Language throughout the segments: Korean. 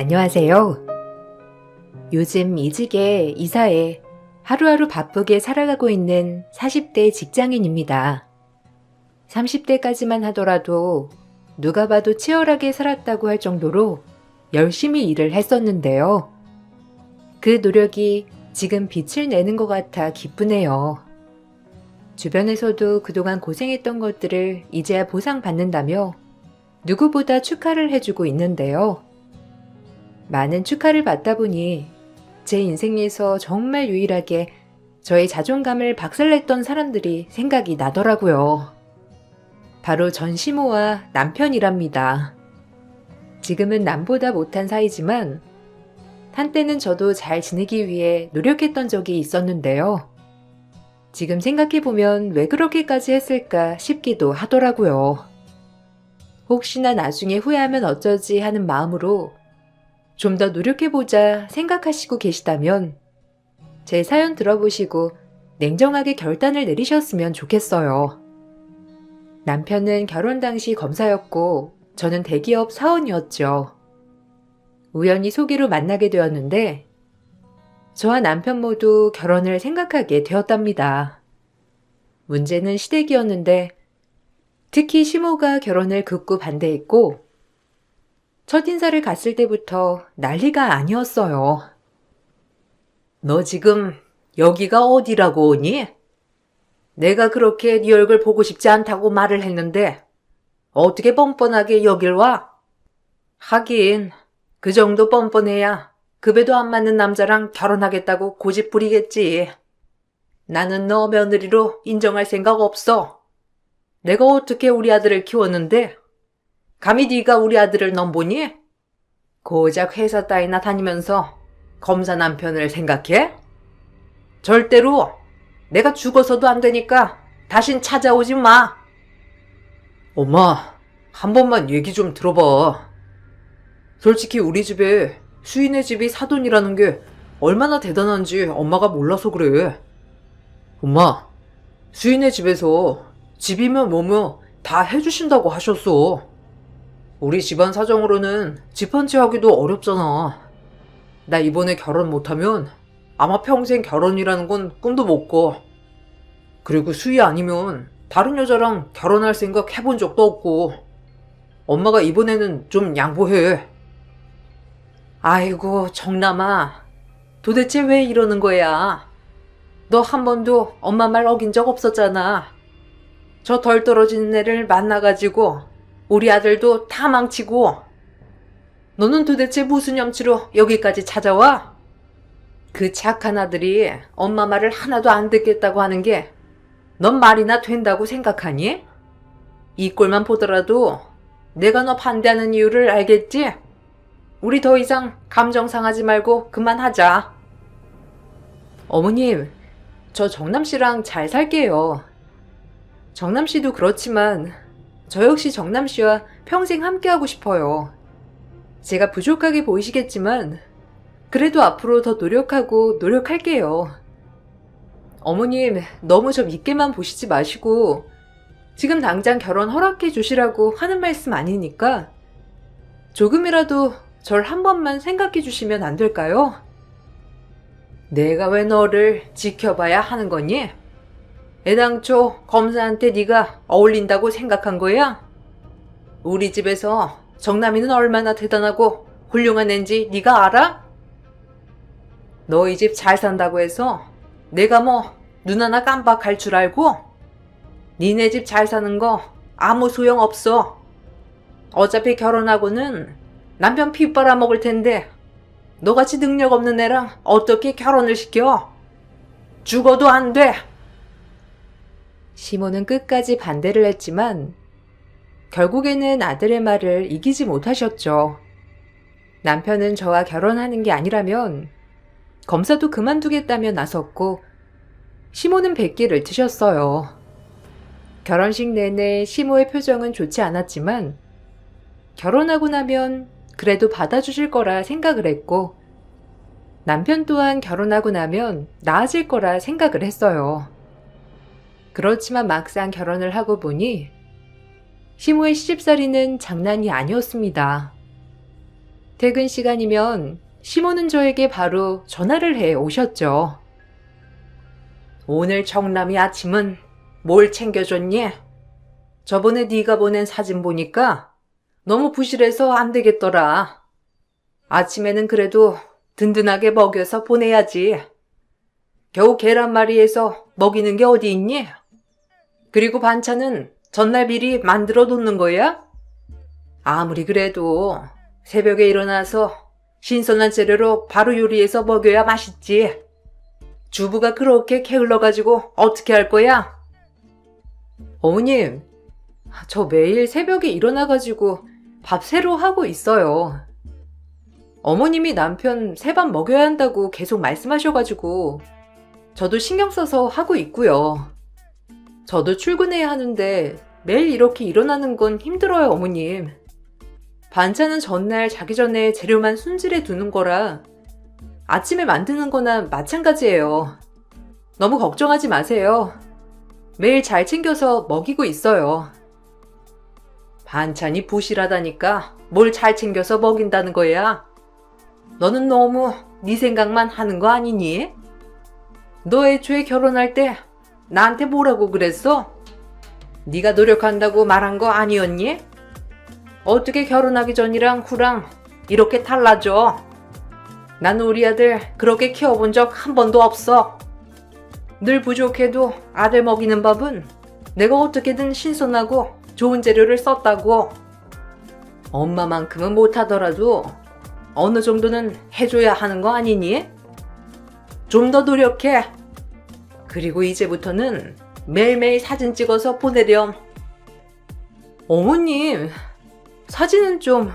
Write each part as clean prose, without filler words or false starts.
안녕하세요. 요즘 이직에 이사에 하루하루 바쁘게 살아가고 있는 40대 직장인입니다. 30대까지만 하더라도 누가 봐도 치열하게 살았다고 할 정도로 열심히 일을 했었는데요. 그 노력이 지금 빛을 내는 것 같아 기쁘네요. 주변에서도 그동안 고생했던 것들을 이제야 보상받는다며 누구보다 축하를 해주고 있는데요. 많은 축하를 받다 보니 제 인생에서 정말 유일하게 저의 자존감을 박살냈던 사람들이 생각이 나더라고요. 바로 전시모와 남편이랍니다. 지금은 남보다 못한 사이지만 한때는 저도 잘 지내기 위해 노력했던 적이 있었는데요. 지금 생각해보면 왜 그렇게까지 했을까 싶기도 하더라고요. 혹시나 나중에 후회하면 어쩌지 하는 마음으로 좀 더 노력해보자 생각하시고 계시다면 제 사연 들어보시고 냉정하게 결단을 내리셨으면 좋겠어요. 남편은 결혼 당시 검사였고 저는 대기업 사원이었죠. 우연히 소개로 만나게 되었는데 저와 남편 모두 결혼을 생각하게 되었답니다. 문제는 시댁이었는데 특히 시모가 결혼을 극구 반대했고 첫인사를 갔을 때부터 난리가 아니었어요. 너 지금 여기가 어디라고 오니? 내가 그렇게 네 얼굴 보고 싶지 않다고 말을 했는데 어떻게 뻔뻔하게 여길 와? 하긴 그 정도 뻔뻔해야 급에도 안 맞는 남자랑 결혼하겠다고 고집 부리겠지. 나는 너 며느리로 인정할 생각 없어. 내가 어떻게 우리 아들을 키웠는데 감히 네가 우리 아들을 넘보니? 고작 회사 따위나 다니면서 검사 남편을 생각해? 절대로 내가 죽어서도 안 되니까 다신 찾아오지 마. 엄마, 한 번만 얘기 좀 들어봐. 솔직히 우리 집에 수인의 집이 사돈이라는 게 얼마나 대단한지 엄마가 몰라서 그래. 엄마, 수인의 집에서 집이며 뭐며 다 해주신다고 하셨어. 우리 집안 사정으로는 집 한 채 하기도 어렵잖아. 나 이번에 결혼 못하면 아마 평생 결혼이라는 건 꿈도 못 꿔. 그리고 수희 아니면 다른 여자랑 결혼할 생각 해본 적도 없고. 엄마가 이번에는 좀 양보해. 아이고 정남아, 도대체 왜 이러는 거야? 너 한 번도 엄마 말 어긴 적 없었잖아. 저 덜 떨어지는 애를 만나가지고 우리 아들도 다 망치고. 너는 도대체 무슨 염치로 여기까지 찾아와? 그 착한 아들이 엄마 말을 하나도 안 듣겠다고 하는 게 넌 말이나 된다고 생각하니? 이 꼴만 보더라도 내가 너 반대하는 이유를 알겠지? 우리 더 이상 감정 상하지 말고 그만하자. 어머님, 저 정남 씨랑 잘 살게요. 정남 씨도 그렇지만 저 역시 정남 씨와 평생 함께하고 싶어요. 제가 부족하게 보이시겠지만 그래도 앞으로 더 노력하고 노력할게요. 어머님, 너무 저 믿게만 보시지 마시고 지금 당장 결혼 허락해 주시라고 하는 말씀 아니니까 조금이라도 절 한 번만 생각해 주시면 안 될까요? 내가 왜 너를 지켜봐야 하는 거니? 애당초 검사한테 네가 어울린다고 생각한 거야? 우리 집에서 정남이는 얼마나 대단하고 훌륭한 앤지 네가 알아? 너희 집 잘 산다고 해서 내가 뭐 눈 하나 깜빡할 줄 알고? 니네 집 잘 사는 거 아무 소용 없어. 어차피 결혼하고는 남편 피 빨아먹을 텐데 너같이 능력 없는 애랑 어떻게 결혼을 시켜? 죽어도 안 돼. 시모는 끝까지 반대를 했지만 결국에는 아들의 말을 이기지 못하셨죠. 남편은 저와 결혼하는 게 아니라면 검사도 그만두겠다며 나섰고 시모는 백기를 트셨어요. 결혼식 내내 시모의 표정은 좋지 않았지만 결혼하고 나면 그래도 받아주실 거라 생각을 했고 남편 또한 결혼하고 나면 나아질 거라 생각을 했어요. 그렇지만 막상 결혼을 하고 보니 시모의 시집살이는 장난이 아니었습니다. 퇴근 시간이면 시모는 저에게 바로 전화를 해 오셨죠. 오늘 정남이 아침은 뭘 챙겨줬니? 저번에 네가 보낸 사진 보니까 너무 부실해서 안 되겠더라. 아침에는 그래도 든든하게 먹여서 보내야지. 겨우 계란말이에서 먹이는 게 어디 있니? 그리고 반찬은 전날 미리 만들어 놓는 거야? 아무리 그래도 새벽에 일어나서 신선한 재료로 바로 요리해서 먹여야 맛있지. 주부가 그렇게 게을러가지고 어떻게 할 거야? 어머님, 저 매일 새벽에 일어나가지고 밥 새로 하고 있어요. 어머님이 남편 새밥 먹여야 한다고 계속 말씀하셔가지고 저도 신경 써서 하고 있고요. 저도 출근해야 하는데 매일 이렇게 일어나는 건 힘들어요, 어머님. 반찬은 전날 자기 전에 재료만 손질해 두는 거라 아침에 만드는 거나 마찬가지예요. 너무 걱정하지 마세요. 매일 잘 챙겨서 먹이고 있어요. 반찬이 부실하다니까 뭘 잘 챙겨서 먹인다는 거야? 너는 너무 네 생각만 하는 거 아니니? 너 애초에 결혼할 때 나한테 뭐라고 그랬어? 네가 노력한다고 말한 거 아니었니? 어떻게 결혼하기 전이랑 후랑 이렇게 달라져? 난 우리 아들 그렇게 키워본 적 한 번도 없어. 늘 부족해도 아들 먹이는 밥은 내가 어떻게든 신선하고 좋은 재료를 썼다고. 엄마만큼은 못하더라도 어느 정도는 해줘야 하는 거 아니니? 좀 더 노력해. 그리고 이제부터는 매일매일 사진 찍어서 보내렴. 어머님, 사진은 좀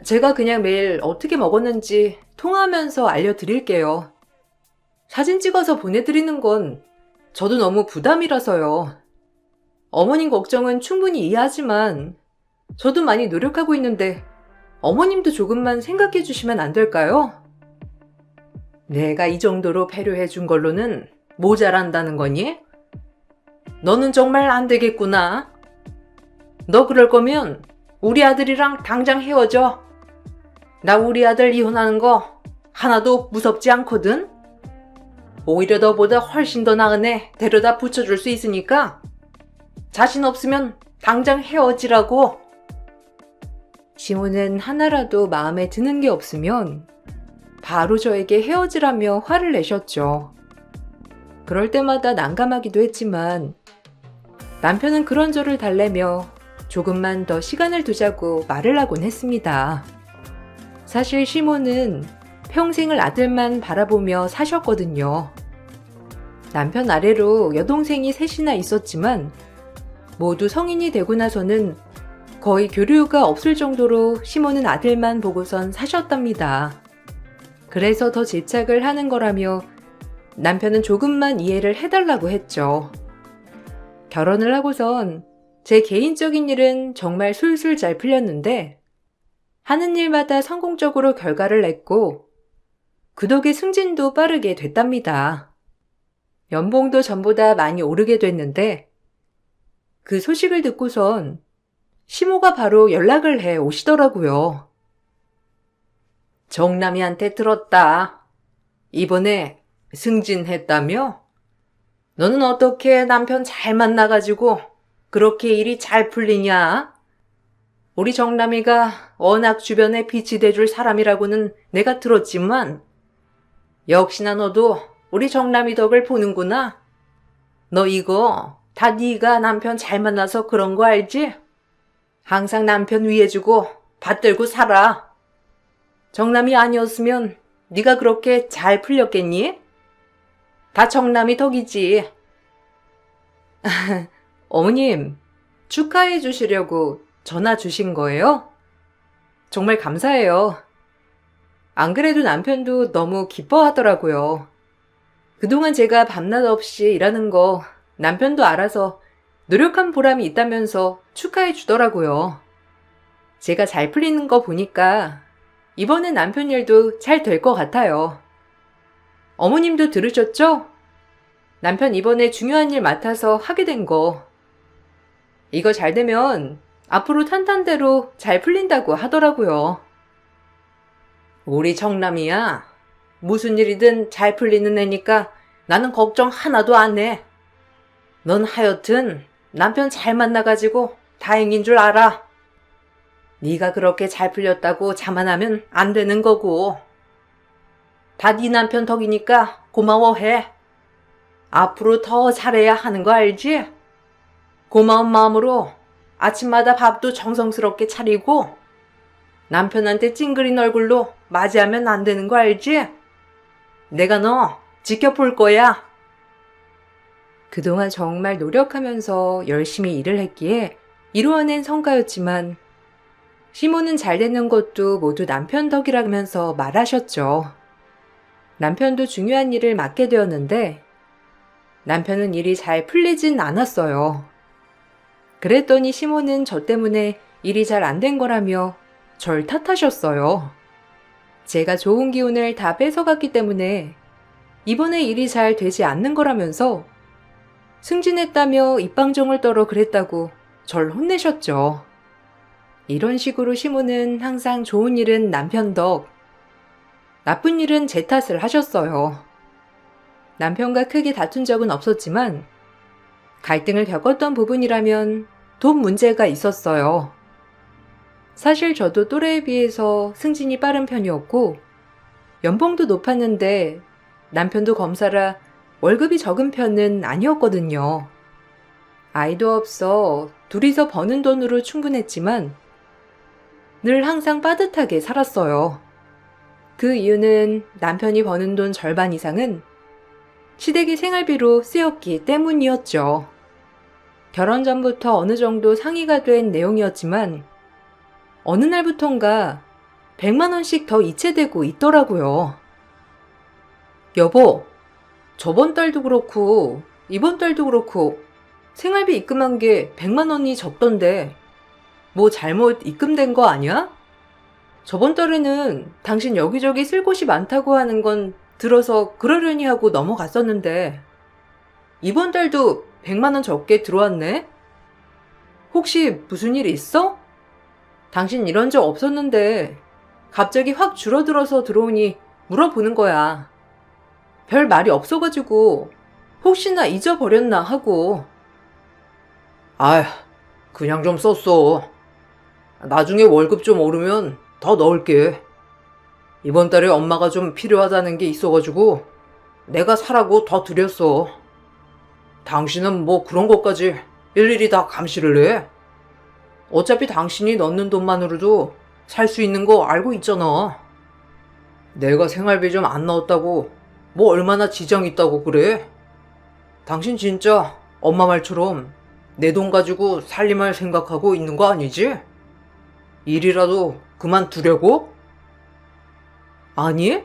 제가 그냥 매일 어떻게 먹었는지 통화하면서 알려드릴게요. 사진 찍어서 보내드리는 건 저도 너무 부담이라서요. 어머님 걱정은 충분히 이해하지만 저도 많이 노력하고 있는데 어머님도 조금만 생각해 주시면 안 될까요? 내가 이 정도로 배려해 준 걸로는 모자란다는 거니? 너는 정말 안 되겠구나. 너 그럴 거면 우리 아들이랑 당장 헤어져. 나 우리 아들 이혼하는 거 하나도 무섭지 않거든? 오히려 너보다 훨씬 더 나은 애 데려다 붙여줄 수 있으니까 자신 없으면 당장 헤어지라고. 시모는 하나라도 마음에 드는 게 없으면 바로 저에게 헤어지라며 화를 내셨죠. 그럴 때마다 난감하기도 했지만 남편은 그런 저를 달래며 조금만 더 시간을 두자고 말을 하곤 했습니다. 사실 시모는 평생을 아들만 바라보며 사셨거든요. 남편 아래로 여동생이 셋이나 있었지만 모두 성인이 되고 나서는 거의 교류가 없을 정도로 시모는 아들만 보고선 사셨답니다. 그래서 더 집착을 하는 거라며 남편은 조금만 이해를 해달라고 했죠. 결혼을 하고선 제 개인적인 일은 정말 술술 잘 풀렸는데 하는 일마다 성공적으로 결과를 냈고 그 덕에 승진도 빠르게 됐답니다. 연봉도 전보다 많이 오르게 됐는데 그 소식을 듣고선 시모가 바로 연락을 해 오시더라고요. 정남이한테 들었다. 이번에 승진했다며? 너는 어떻게 남편 잘 만나가지고 그렇게 일이 잘 풀리냐? 우리 정남이가 워낙 주변에 빛이 돼줄 사람이라고는 내가 들었지만 역시나 너도 우리 정남이 덕을 보는구나. 너 이거 다 네가 남편 잘 만나서 그런 거 알지? 항상 남편 위해주고 받들고 살아. 정남이 아니었으면 네가 그렇게 잘 풀렸겠니? 다 정남이 덕이지. 어머님, 축하해 주시려고 전화 주신 거예요? 정말 감사해요. 안 그래도 남편도 너무 기뻐하더라고요. 그동안 제가 밤낮 없이 일하는 거 남편도 알아서 노력한 보람이 있다면서 축하해 주더라고요. 제가 잘 풀리는 거 보니까 이번엔 남편 일도 잘 될 것 같아요. 어머님도 들으셨죠? 남편 이번에 중요한 일 맡아서 하게 된 거. 이거 잘 되면 앞으로 탄탄대로 잘 풀린다고 하더라고요. 우리 정남이야. 무슨 일이든 잘 풀리는 애니까 나는 걱정 하나도 안 해. 넌 하여튼 남편 잘 만나가지고 다행인 줄 알아. 네가 그렇게 잘 풀렸다고 자만하면 안 되는 거고. 다 네 남편 덕이니까 고마워해. 앞으로 더 잘해야 하는 거 알지? 고마운 마음으로 아침마다 밥도 정성스럽게 차리고 남편한테 찡그린 얼굴로 맞이하면 안 되는 거 알지? 내가 너 지켜볼 거야. 그동안 정말 노력하면서 열심히 일을 했기에 이루어낸 성과였지만 시모는 잘 되는 것도 모두 남편 덕이라면서 말하셨죠. 남편도 중요한 일을 맡게 되었는데 남편은 일이 잘 풀리진 않았어요. 그랬더니 시모는 저 때문에 일이 잘 안 된 거라며 절 탓하셨어요. 제가 좋은 기운을 다 뺏어갔기 때문에 이번에 일이 잘 되지 않는 거라면서 승진했다며 입방정을 떨어 그랬다고 절 혼내셨죠. 이런 식으로 시모는 항상 좋은 일은 남편 덕, 나쁜 일은 제 탓을 하셨어요. 남편과 크게 다툰 적은 없었지만 갈등을 겪었던 부분이라면 돈 문제가 있었어요. 사실 저도 또래에 비해서 승진이 빠른 편이었고 연봉도 높았는데 남편도 검사라 월급이 적은 편은 아니었거든요. 아이도 없어 둘이서 버는 돈으로 충분했지만 늘 항상 빠듯하게 살았어요. 그 이유는 남편이 버는 돈 절반 이상은 시댁의 생활비로 쓰였기 때문이었죠. 결혼 전부터 어느 정도 상의가 된 내용이었지만 어느 날부턴가 100만 원씩 더 이체되고 있더라고요. 여보, 저번 달도 그렇고 이번 달도 그렇고 생활비 입금한 게 100만 원이 적던데 뭐 잘못 입금된 거 아니야? 저번 달에는 당신 여기저기 쓸 곳이 많다고 하는 건 들어서 그러려니 하고 넘어갔었는데 이번 달도 100만 원 적게 들어왔네? 혹시 무슨 일 있어? 당신 이런 적 없었는데 갑자기 확 줄어들어서 들어오니 물어보는 거야. 별 말이 없어가지고 혹시나 잊어버렸나 하고. 아휴, 그냥 좀 썼어. 나중에 월급 좀 오르면 더 넣을게. 이번 달에 엄마가 좀 필요하다는 게 있어가지고 내가 사라고 더 드렸어. 당신은 뭐 그런 것까지 일일이 다 감시를 해? 어차피 당신이 넣는 돈만으로도 살 수 있는 거 알고 있잖아. 내가 생활비 좀 안 넣었다고 뭐 얼마나 지장 있다고 그래? 당신 진짜 엄마 말처럼 내 돈 가지고 살림할 생각하고 있는 거 아니지? 일이라도 그만두려고? 아니?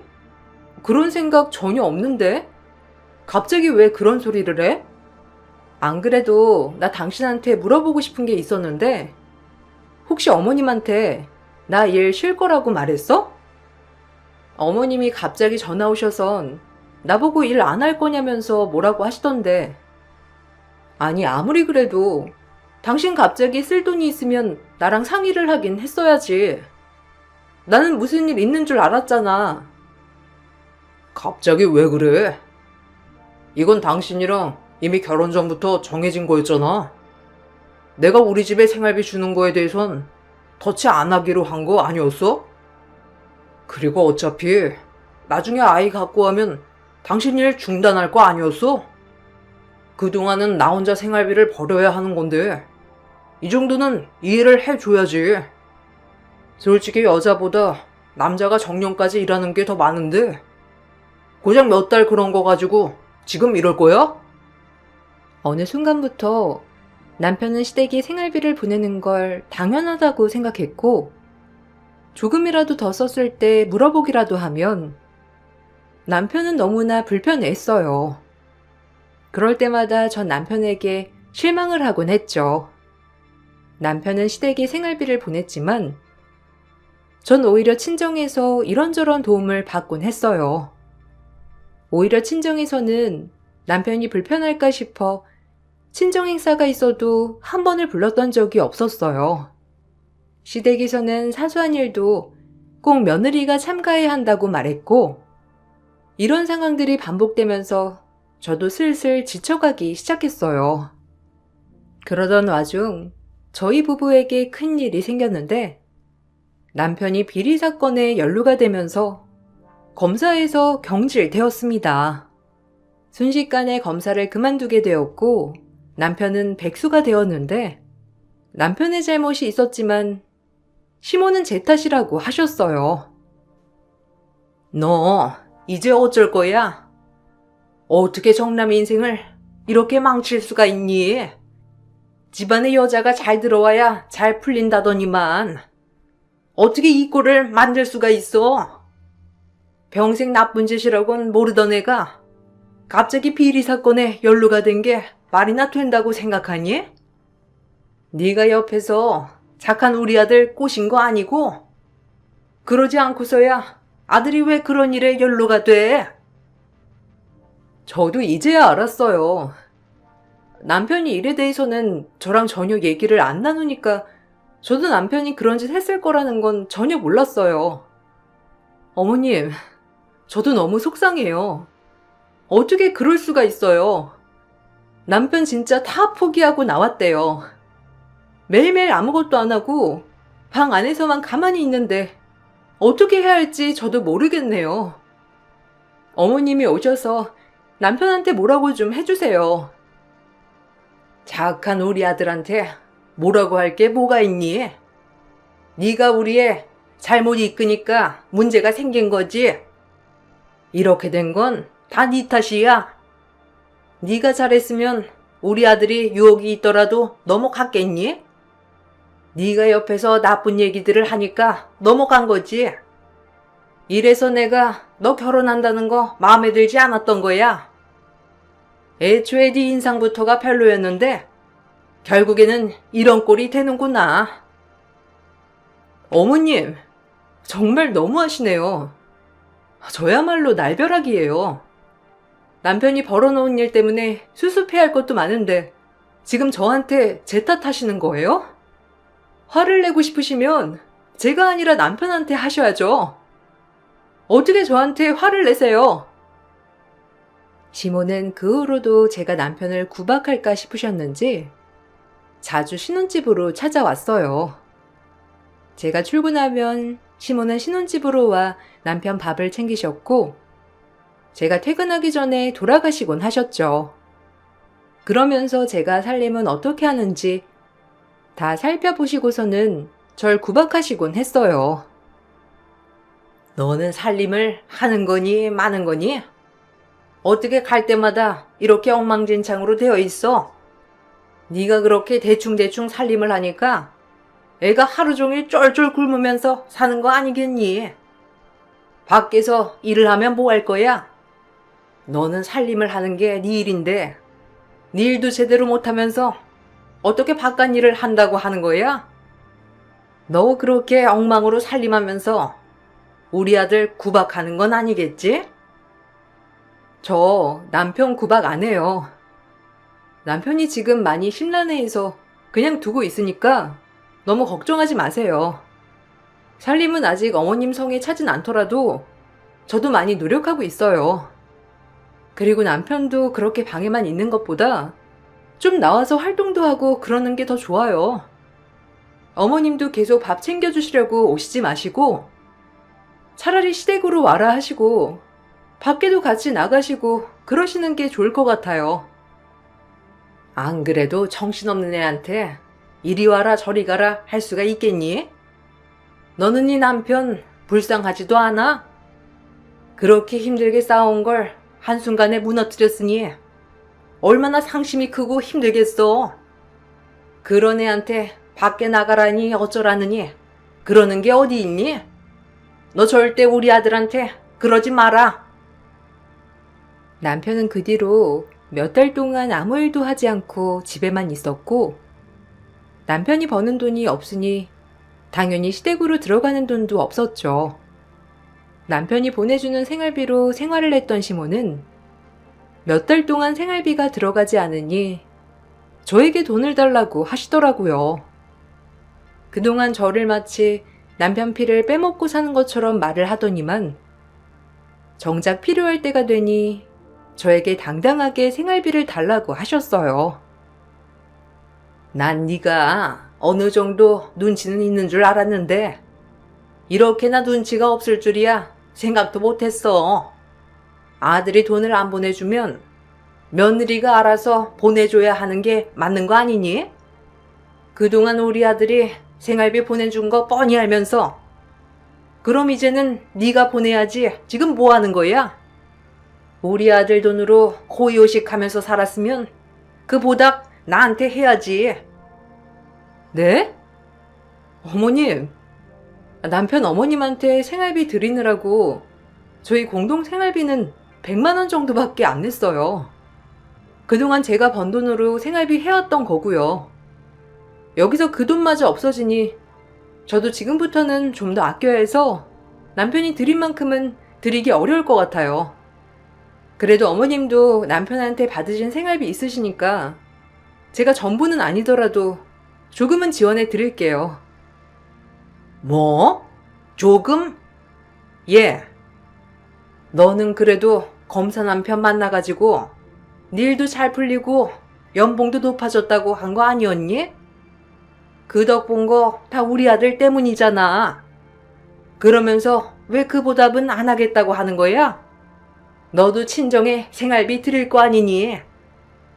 그런 생각 전혀 없는데? 갑자기 왜 그런 소리를 해? 안 그래도 나 당신한테 물어보고 싶은 게 있었는데 혹시 어머님한테 나 일 쉴 거라고 말했어? 어머님이 갑자기 전화 오셔선 나보고 일 안 할 거냐면서 뭐라고 하시던데. 아니 아무리 그래도 당신 갑자기 쓸 돈이 있으면 나랑 상의를 하긴 했어야지. 나는 무슨 일 있는 줄 알았잖아. 갑자기 왜 그래? 이건 당신이랑 이미 결혼 전부터 정해진 거였잖아. 내가 우리 집에 생활비 주는 거에 대해선 터치 안 하기로 한 거 아니었어? 그리고 어차피 나중에 아이 갖고 하면 당신 일 중단할 거 아니었어? 그동안은 나 혼자 생활비를 벌어야 하는 건데 이 정도는 이해를 해줘야지. 솔직히 여자보다 남자가 정년까지 일하는 게 더 많은데 고작 몇 달 그런 거 가지고 지금 이럴 거야? 어느 순간부터 남편은 시댁에 생활비를 보내는 걸 당연하다고 생각했고 조금이라도 더 썼을 때 물어보기라도 하면 남편은 너무나 불편했어요. 그럴 때마다 전 남편에게 실망을 하곤 했죠. 남편은 시댁에 생활비를 보냈지만 전 오히려 친정에서 이런저런 도움을 받곤 했어요. 오히려 친정에서는 남편이 불편할까 싶어 친정 행사가 있어도 한 번을 불렀던 적이 없었어요. 시댁에서는 사소한 일도 꼭 며느리가 참가해야 한다고 말했고, 이런 상황들이 반복되면서 저도 슬슬 지쳐가기 시작했어요. 그러던 와중 저희 부부에게 큰일이 생겼는데 남편이 비리 사건에 연루가 되면서 검사에서 경질되었습니다. 순식간에 검사를 그만두게 되었고 남편은 백수가 되었는데 남편의 잘못이 있었지만 시모는 제 탓이라고 하셨어요. 너 이제 어쩔 거야? 어떻게 정남의 인생을 이렇게 망칠 수가 있니? 집안에 여자가 잘 들어와야 잘 풀린다더니만 어떻게 이 꼴을 만들 수가 있어? 평생 나쁜 짓이라곤 모르던 애가 갑자기 비리 사건에 연루가 된 게 말이나 된다고 생각하니? 네가 옆에서 착한 우리 아들 꼬신 거 아니고? 그러지 않고서야 아들이 왜 그런 일에 연루가 돼? 저도 이제야 알았어요. 남편이 일에 대해서는 저랑 전혀 얘기를 안 나누니까 저도 남편이 그런 짓 했을 거라는 건 전혀 몰랐어요. 어머님, 저도 너무 속상해요. 어떻게 그럴 수가 있어요. 남편 진짜 다 포기하고 나왔대요. 매일매일 아무것도 안 하고 방 안에서만 가만히 있는데 어떻게 해야 할지 저도 모르겠네요. 어머님이 오셔서 남편한테 뭐라고 좀 해주세요. 착한 우리 아들한테 뭐라고 할 게 뭐가 있니? 네가 우리의 잘못이 이끄니까 문제가 생긴 거지. 이렇게 된 건 다 네 탓이야. 네가 잘했으면 우리 아들이 유혹이 있더라도 넘어갔겠니? 네가 옆에서 나쁜 얘기들을 하니까 넘어간 거지. 이래서 내가 너 결혼한다는 거 마음에 들지 않았던 거야. 애초에 네 인상부터가 별로였는데 결국에는 이런 꼴이 되는구나. 어머님, 정말 너무하시네요. 저야말로 날벼락이에요. 남편이 벌어놓은 일 때문에 수습해야 할 것도 많은데 지금 저한테 제 탓하시는 거예요? 화를 내고 싶으시면 제가 아니라 남편한테 하셔야죠. 어떻게 저한테 화를 내세요? 시모는 그 후로도 제가 남편을 구박할까 싶으셨는지 자주 신혼집으로 찾아왔어요. 제가 출근하면 시모는 신혼집으로 와 남편 밥을 챙기셨고 제가 퇴근하기 전에 돌아가시곤 하셨죠. 그러면서 제가 살림은 어떻게 하는지 다 살펴보시고서는 절 구박하시곤 했어요. 너는 살림을 하는 거니 마는 거니? 어떻게 갈 때마다 이렇게 엉망진창으로 되어 있어? 네가 그렇게 대충대충 살림을 하니까 애가 하루 종일 쫄쫄 굶으면서 사는 거 아니겠니? 밖에서 일을 하면 뭐 할 거야? 너는 살림을 하는 게 네 일인데 네 일도 제대로 못하면서 어떻게 바깥 일을 한다고 하는 거야? 너 그렇게 엉망으로 살림하면서 우리 아들 구박하는 건 아니겠지? 저 남편 구박 안 해요. 남편이 지금 많이 심란해해서 그냥 두고 있으니까 너무 걱정하지 마세요. 살림은 아직 어머님 성에 차진 않더라도 저도 많이 노력하고 있어요. 그리고 남편도 그렇게 방에만 있는 것보다 좀 나와서 활동도 하고 그러는 게 더 좋아요. 어머님도 계속 밥 챙겨주시려고 오시지 마시고 차라리 시댁으로 와라 하시고 밖에도 같이 나가시고 그러시는 게 좋을 것 같아요. 안 그래도 정신없는 애한테 이리 와라 저리 가라 할 수가 있겠니? 너는 네 남편 불쌍하지도 않아? 그렇게 힘들게 쌓아온 걸 한순간에 무너뜨렸으니 얼마나 상심이 크고 힘들겠어. 그런 애한테 밖에 나가라니 어쩌라느니 그러는 게 어디 있니? 너 절대 우리 아들한테 그러지 마라. 남편은 그 뒤로 몇 달 동안 아무 일도 하지 않고 집에만 있었고 남편이 버는 돈이 없으니 당연히 시댁으로 들어가는 돈도 없었죠. 남편이 보내주는 생활비로 생활을 했던 시모는 몇 달 동안 생활비가 들어가지 않으니 저에게 돈을 달라고 하시더라고요. 그동안 저를 마치 남편 피를 빼먹고 사는 것처럼 말을 하더니만 정작 필요할 때가 되니 저에게 당당하게 생활비를 달라고 하셨어요. 난 네가 어느 정도 눈치는 있는 줄 알았는데 이렇게나 눈치가 없을 줄이야 생각도 못했어. 아들이 돈을 안 보내주면 며느리가 알아서 보내줘야 하는 게 맞는 거 아니니? 그동안 우리 아들이 생활비 보내준 거 뻔히 알면서 그럼 이제는 네가 보내야지. 지금 뭐 하는 거야? 우리 아들 돈으로 호의호식하면서 살았으면 그 보답 나한테 해야지. 네? 어머님, 남편 어머님한테 생활비 드리느라고 저희 공동 생활비는 100만 원 정도밖에 안 냈어요. 그동안 제가 번 돈으로 생활비 해왔던 거고요. 여기서 그 돈마저 없어지니 저도 지금부터는 좀 더 아껴야 해서 남편이 드린 만큼은 드리기 어려울 것 같아요. 그래도 어머님도 남편한테 받으신 생활비 있으시니까 제가 전부는 아니더라도 조금은 지원해 드릴게요. 뭐? 조금? 예. 너는 그래도 검사 남편 만나가지고 일도 잘 풀리고 연봉도 높아졌다고 한 거 아니었니? 그 덕 본 거 다 우리 아들 때문이잖아. 그러면서 왜 그 보답은 안 하겠다고 하는 거야? 너도 친정에 생활비 드릴 거 아니니?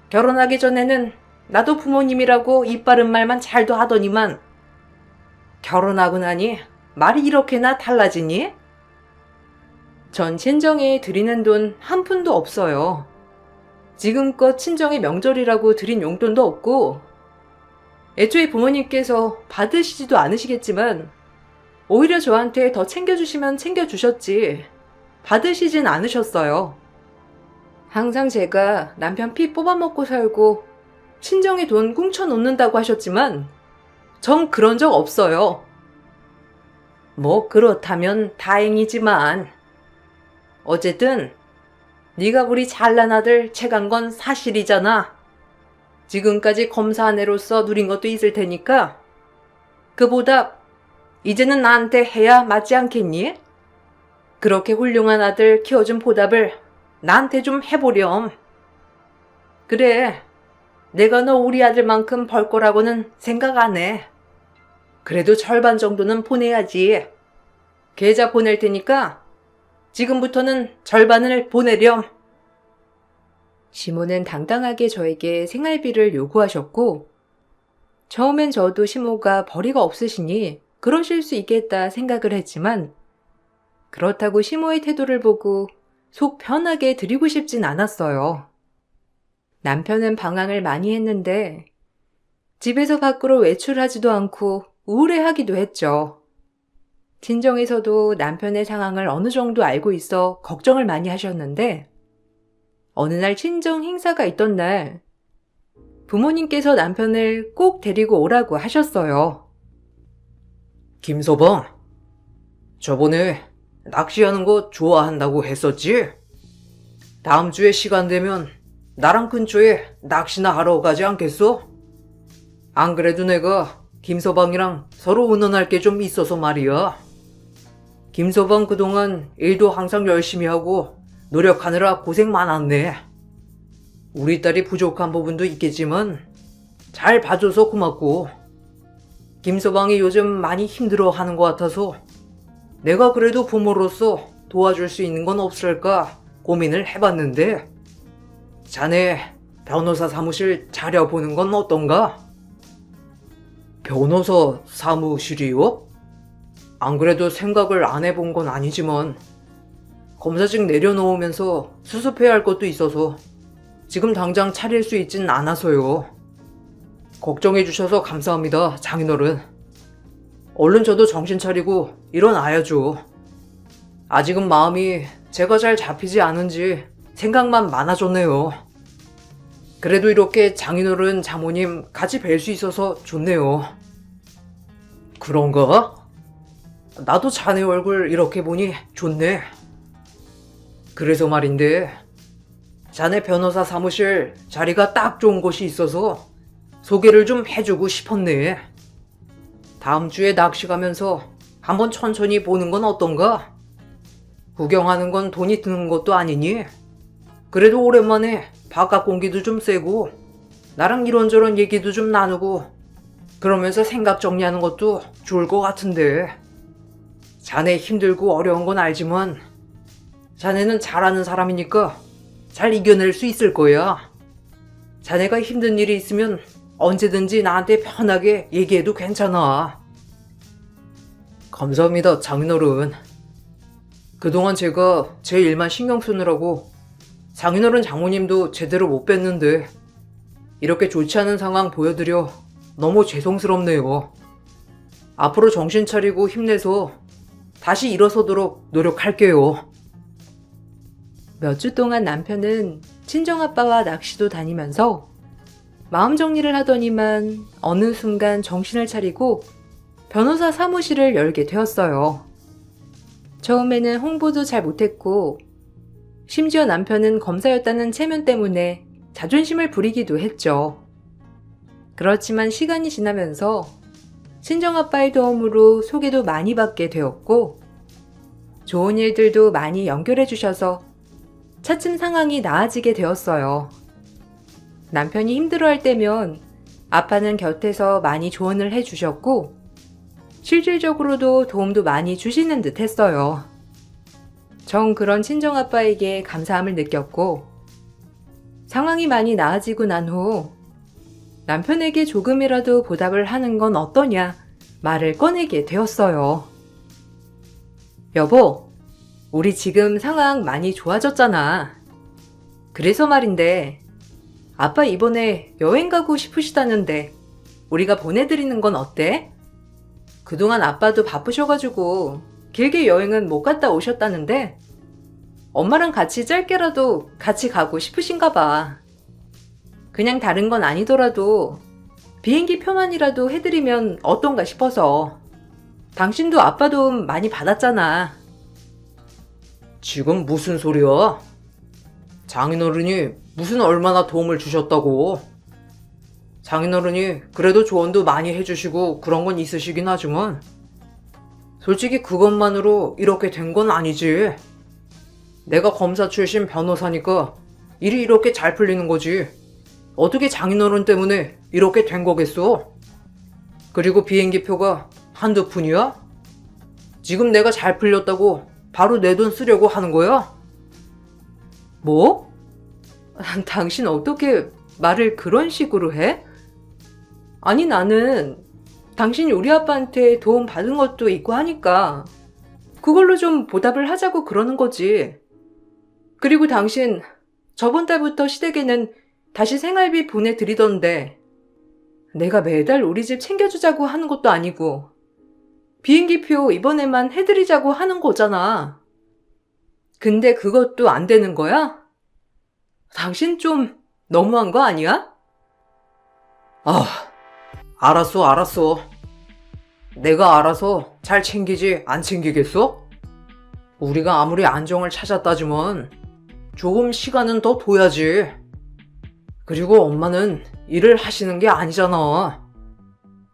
결혼하기 전에는 나도 부모님이라고 입 바른 말만 잘도 하더니만 결혼하고 나니 말이 이렇게나 달라지니? 전 친정에 드리는 돈 한 푼도 없어요. 지금껏 친정의 명절이라고 드린 용돈도 없고 애초에 부모님께서 받으시지도 않으시겠지만 오히려 저한테 더 챙겨주시면 챙겨주셨지 받으시진 않으셨어요. 항상 제가 남편 피 뽑아먹고 살고 친정에 돈 꿍쳐놓는다고 하셨지만 전 그런 적 없어요. 뭐 그렇다면 다행이지만 어쨌든 네가 우리 잘난 아들 채간 건 사실이잖아. 지금까지 검사 아내로서 누린 것도 있을 테니까 그 보답 이제는 나한테 해야 맞지 않겠니? 그렇게 훌륭한 아들 키워준 보답을 나한테 좀 해보렴. 그래, 내가 너 우리 아들만큼 벌 거라고는 생각 안 해. 그래도 절반 정도는 보내야지. 계좌 보낼 테니까 지금부터는 절반을 보내렴. 시모는 당당하게 저에게 생활비를 요구하셨고 처음엔 저도 시모가 벌이가 없으시니 그러실 수 있겠다 생각을 했지만 그렇다고 시모의 태도를 보고 속 편하게 드리고 싶진 않았어요. 남편은 방황을 많이 했는데 집에서 밖으로 외출하지도 않고 우울해하기도 했죠. 친정에서도 남편의 상황을 어느 정도 알고 있어 걱정을 많이 하셨는데 어느 날 친정 행사가 있던 날 부모님께서 남편을 꼭 데리고 오라고 하셨어요. 김서방, 저번에 낚시하는 거 좋아한다고 했었지? 다음 주에 시간 되면 나랑 근처에 낚시나 하러 가지 않겠어? 안 그래도 내가 김서방이랑 서로 의논할 게 좀 있어서 말이야. 김서방 그동안 일도 항상 열심히 하고 노력하느라 고생 많았네. 우리 딸이 부족한 부분도 있겠지만 잘 봐줘서 고맙고 김서방이 요즘 많이 힘들어하는 것 같아서 내가 그래도 부모로서 도와줄 수 있는 건 없을까 고민을 해봤는데 자네 변호사 사무실 차려보는 건 어떤가? 변호사 사무실이요? 안 그래도 생각을 안 해본 건 아니지만 검사직 내려놓으면서 수습해야 할 것도 있어서 지금 당장 차릴 수 있진 않아서요. 걱정해 주셔서 감사합니다, 장인어른. 얼른 저도 정신 차리고 일어나야죠. 아직은 마음이 제가 잘 잡히지 않은지 생각만 많아졌네요. 그래도 이렇게 장인어른, 장모님 같이 뵐 수 있어서 좋네요. 그런가? 나도 자네 얼굴 이렇게 보니 좋네. 그래서 말인데 자네 변호사 사무실 자리가 딱 좋은 곳이 있어서 소개를 좀 해주고 싶었네. 다음 주에 낚시 가면서 한번 천천히 보는 건 어떤가? 구경하는 건 돈이 드는 것도 아니니? 그래도 오랜만에 바깥 공기도 좀 쐬고 나랑 이런저런 얘기도 좀 나누고 그러면서 생각 정리하는 것도 좋을 것 같은데. 자네 힘들고 어려운 건 알지만 자네는 잘하는 사람이니까 잘 이겨낼 수 있을 거야. 자네가 힘든 일이 있으면 언제든지 나한테 편하게 얘기해도 괜찮아. 감사합니다, 장인어른. 그동안 제가 제 일만 신경 쓰느라고 장인어른 장모님도 제대로 못 뵀는데 이렇게 좋지 않은 상황 보여드려 너무 죄송스럽네요. 앞으로 정신 차리고 힘내서 다시 일어서도록 노력할게요. 몇 주 동안 남편은 친정아빠와 낚시도 다니면서 마음 정리를 하더니만 어느 순간 정신을 차리고 변호사 사무실을 열게 되었어요. 처음에는 홍보도 잘 못했고 심지어 남편은 검사였다는 체면 때문에 자존심을 부리기도 했죠. 그렇지만 시간이 지나면서 친정아빠의 도움으로 소개도 많이 받게 되었고 좋은 일들도 많이 연결해 주셔서 차츰 상황이 나아지게 되었어요. 남편이 힘들어할 때면 아빠는 곁에서 많이 조언을 해주셨고 실질적으로도 도움도 많이 주시는 듯 했어요. 전 그런 친정아빠에게 감사함을 느꼈고 상황이 많이 나아지고 난 후 남편에게 조금이라도 보답을 하는 건 어떠냐 말을 꺼내게 되었어요. 여보, 우리 지금 상황 많이 좋아졌잖아. 그래서 말인데 아빠 이번에 여행 가고 싶으시다는데 우리가 보내드리는 건 어때? 그동안 아빠도 바쁘셔가지고 길게 여행은 못 갔다 오셨다는데 엄마랑 같이 짧게라도 같이 가고 싶으신가 봐. 그냥 다른 건 아니더라도 비행기 표만이라도 해드리면 어떤가 싶어서. 당신도 아빠 도움 많이 받았잖아. 지금 무슨 소리야? 장인어른이 무슨 얼마나 도움을 주셨다고? 장인어른이 그래도 조언도 많이 해주시고 그런 건 있으시긴 하지만 솔직히 그것만으로 이렇게 된 건 아니지. 내가 검사 출신 변호사니까 일이 이렇게 잘 풀리는 거지. 어떻게 장인어른 때문에 이렇게 된 거겠어? 그리고 비행기 표가 한두 푼이야? 지금 내가 잘 풀렸다고 바로 내 돈 쓰려고 하는 거야? 뭐? 당신 어떻게 말을 그런 식으로 해? 아니 나는 당신이 우리 아빠한테 도움 받은 것도 있고 하니까 그걸로 좀 보답을 하자고 그러는 거지. 그리고 당신 저번 달부터 시댁에는 다시 생활비 보내드리던데 내가 매달 우리 집 챙겨주자고 하는 것도 아니고 비행기표 이번에만 해드리자고 하는 거잖아. 근데 그것도 안 되는 거야? 당신 좀 너무한 거 아니야? 알았어. 내가 알아서 잘 챙기지 안 챙기겠어? 우리가 아무리 안정을 찾았다지만 조금 시간은 더 둬야지. 그리고 엄마는 일을 하시는 게 아니잖아.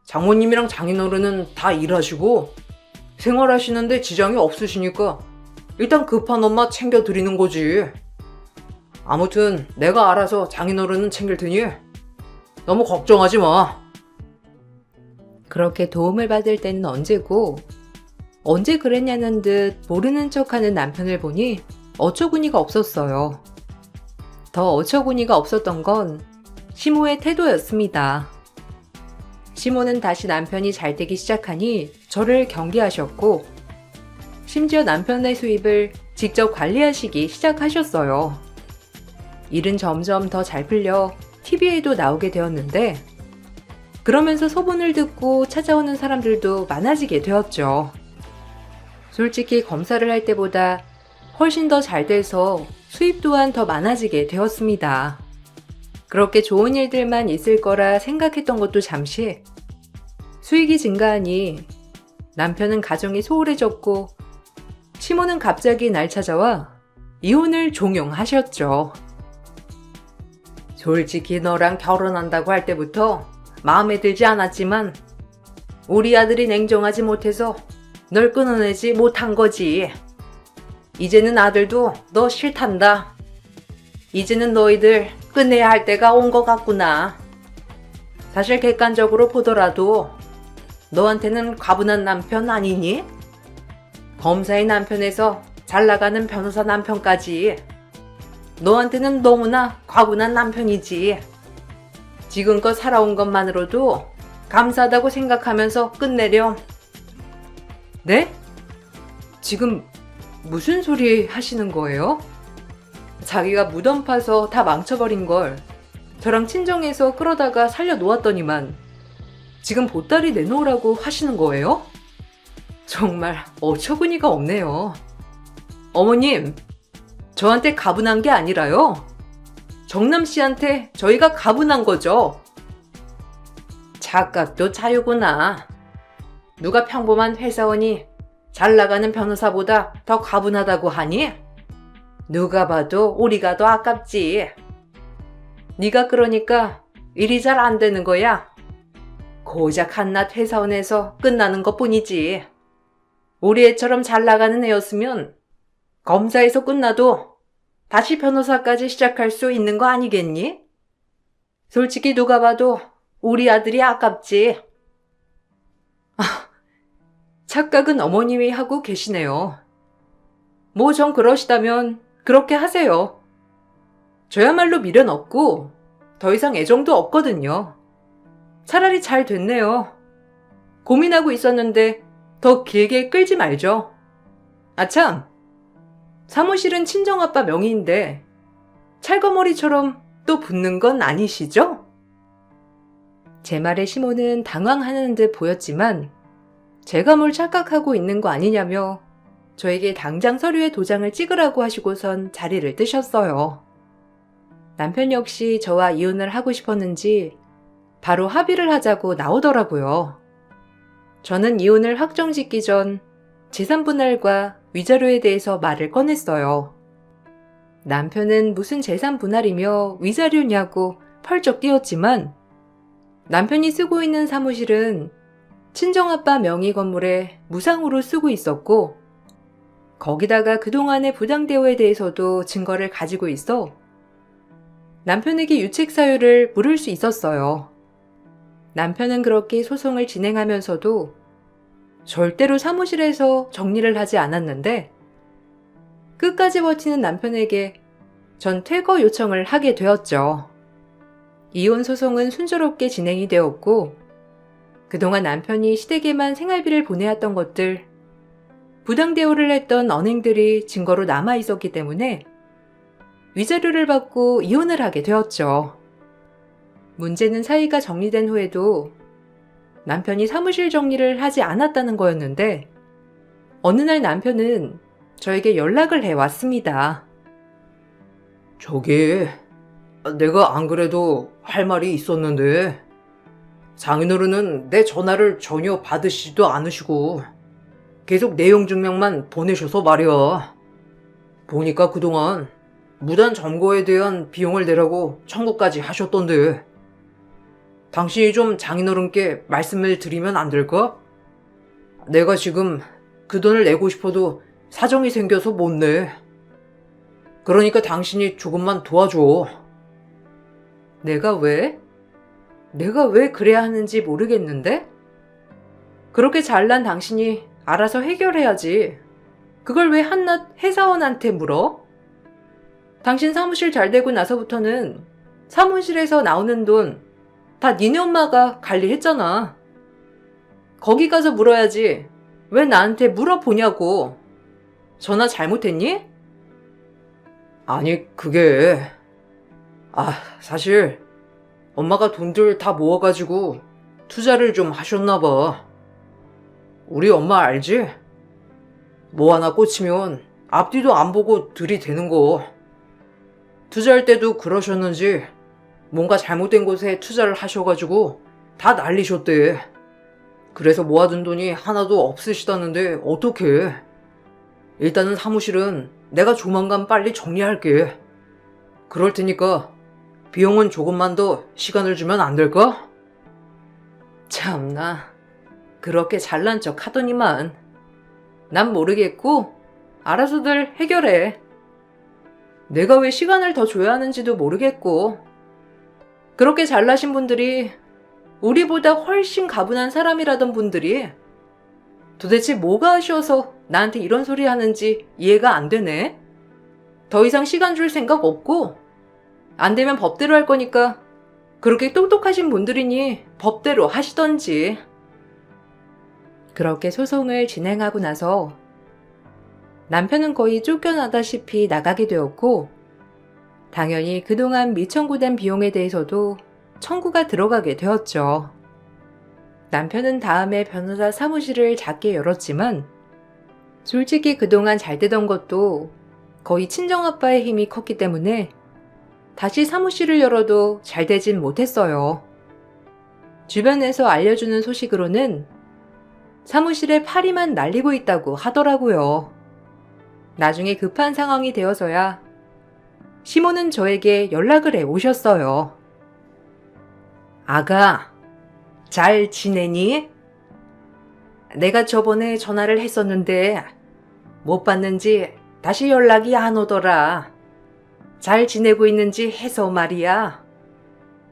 장모님이랑 장인어른은 다 일하시고 생활하시는데 지장이 없으시니까 일단 급한 엄마 챙겨드리는 거지. 아무튼 내가 알아서 장인어른은 챙길 테니 너무 걱정하지 마. 그렇게 도움을 받을 때는 언제고 언제 그랬냐는 듯 모르는 척하는 남편을 보니 어처구니가 없었어요. 더 어처구니가 없었던 건 시모의 태도였습니다. 시모는 다시 남편이 잘 되기 시작하니 저를 경계하셨고 심지어 남편의 수입을 직접 관리하시기 시작하셨어요. 일은 점점 더 잘 풀려 TV에도 나오게 되었는데 그러면서 소문을 듣고 찾아오는 사람들도 많아지게 되었죠. 솔직히 검사를 할 때보다 훨씬 더 잘 돼서 수입 또한 더 많아지게 되었습니다. 그렇게 좋은 일들만 있을 거라 생각했던 것도 잠시 수익이 증가하니 남편은 가정이 소홀해졌고 시모는 갑자기 날 찾아와 이혼을 종용하셨죠. 솔직히 너랑 결혼한다고 할 때부터 마음에 들지 않았지만 우리 아들이 냉정하지 못해서 널 끊어내지 못한 거지. 이제는 아들도 너 싫단다. 이제는 너희들 끝내야 할 때가 온 것 같구나. 사실 객관적으로 보더라도 너한테는 과분한 남편 아니니? 검사의 남편에서 잘 나가는 변호사 남편까지 너한테는 너무나 과분한 남편이지. 지금껏 살아온 것만으로도 감사하다고 생각하면서 끝내렴. 네? 지금 무슨 소리 하시는 거예요? 자기가 무덤 파서 다 망쳐버린 걸 저랑 친정에서 끌어다가 살려놓았더니만 지금 보따리 내놓으라고 하시는 거예요? 정말 어처구니가 없네요. 어머님, 저한테 가분한 게 아니라요. 정남 씨한테 저희가 가분한 거죠. 착각도 자유구나. 누가 평범한 회사원이 잘 나가는 변호사보다 더 가분하다고 하니? 누가 봐도 우리가 더 아깝지. 네가 그러니까 일이 잘 안 되는 거야. 고작 한낱 회사원에서 끝나는 것뿐이지. 우리 애처럼 잘 나가는 애였으면 검사에서 끝나도 다시 변호사까지 시작할 수 있는 거 아니겠니? 솔직히 누가 봐도 우리 아들이 아깝지. 착각은 어머님이 하고 계시네요. 뭐 전 그러시다면 그렇게 하세요. 저야말로 미련 없고 더 이상 애정도 없거든요. 차라리 잘 됐네요. 고민하고 있었는데 더 길게 끌지 말죠. 아참, 사무실은 친정아빠 명의인데 찰거머리처럼 또 붙는 건 아니시죠? 제 말에 시모는 당황하는 듯 보였지만 제가 뭘 착각하고 있는 거 아니냐며 저에게 당장 서류에 도장을 찍으라고 하시고선 자리를 뜨셨어요. 남편 역시 저와 이혼을 하고 싶었는지 바로 합의를 하자고 나오더라고요. 저는 이혼을 확정짓기 전 재산 분할과 위자료에 대해서 말을 꺼냈어요. 남편은 무슨 재산 분할이며 위자료냐고 펄쩍 뛰었지만 남편이 쓰고 있는 사무실은 친정아빠 명의 건물에 무상으로 쓰고 있었고 거기다가 그동안의 부당대우에 대해서도 증거를 가지고 있어 남편에게 유책 사유를 물을 수 있었어요. 남편은 그렇게 소송을 진행하면서도 절대로 사무실에서 정리를 하지 않았는데 끝까지 버티는 남편에게 전 퇴거 요청을 하게 되었죠. 이혼 소송은 순조롭게 진행이 되었고 그동안 남편이 시댁에만 생활비를 보내왔던 것들, 부당대우를 했던 언행들이 증거로 남아 있었기 때문에 위자료를 받고 이혼을 하게 되었죠. 문제는 사이가 정리된 후에도 남편이 사무실 정리를 하지 않았다는 거였는데 어느 날 남편은 저에게 연락을 해왔습니다. 저기, 내가 안 그래도 할 말이 있었는데, 장인어른은 내 전화를 전혀 받으시지도 않으시고, 계속 내용 증명만 보내셔서 말이야. 보니까 그동안 무단 점거에 대한 비용을 내라고 청구까지 하셨던데, 당신이 좀 장인어른께 말씀을 드리면 안 될까? 내가 지금 그 돈을 내고 싶어도 사정이 생겨서 못 내. 그러니까 당신이 조금만 도와줘. 내가 왜? 내가 왜 그래야 하는지 모르겠는데? 그렇게 잘난 당신이 알아서 해결해야지. 그걸 왜 한낱 회사원한테 물어? 당신 사무실 잘 되고 나서부터는 사무실에서 나오는 돈 다 니네 엄마가 관리했잖아. 거기 가서 물어야지. 왜 나한테 물어보냐고. 전화 잘못했니? 아니, 그게... 사실 엄마가 돈들 다 모아가지고 투자를 좀 하셨나봐. 우리 엄마 알지? 뭐 하나 꽂히면 앞뒤도 안 보고 들이대는 거. 투자할 때도 그러셨는지 뭔가 잘못된 곳에 투자를 하셔가지고 다 날리셨대. 그래서 모아둔 돈이 하나도 없으시다는데 어떡해. 일단은 사무실은 내가 조만간 빨리 정리할게. 그럴 테니까 비용은 조금만 더 시간을 주면 안 될까? 참나, 그렇게 잘난 척 하더니만. 난 모르겠고 알아서들 해결해. 내가 왜 시간을 더 줘야 하는지도 모르겠고. 그렇게 잘나신 분들이 우리보다 훨씬 가분한 사람이라던 분들이 도대체 뭐가 아쉬워서 나한테 이런 소리 하는지 이해가 안 되네. 더 이상 시간 줄 생각 없고 안 되면 법대로 할 거니까 그렇게 똑똑하신 분들이니 법대로 하시던지. 그렇게 소송을 진행하고 나서 남편은 거의 쫓겨나다시피 나가게 되었고, 당연히 그동안 미청구된 비용에 대해서도 청구가 들어가게 되었죠. 남편은 다음에 변호사 사무실을 작게 열었지만, 솔직히 그동안 잘 되던 것도 거의 친정아빠의 힘이 컸기 때문에 다시 사무실을 열어도 잘 되진 못했어요. 주변에서 알려주는 소식으로는 사무실에 파리만 날리고 있다고 하더라고요. 나중에 급한 상황이 되어서야 시모는 저에게 연락을 해 오셨어요. 아가, 잘 지내니? 내가 저번에 전화를 했었는데 못 받는지 다시 연락이 안 오더라. 잘 지내고 있는지 해서 말이야.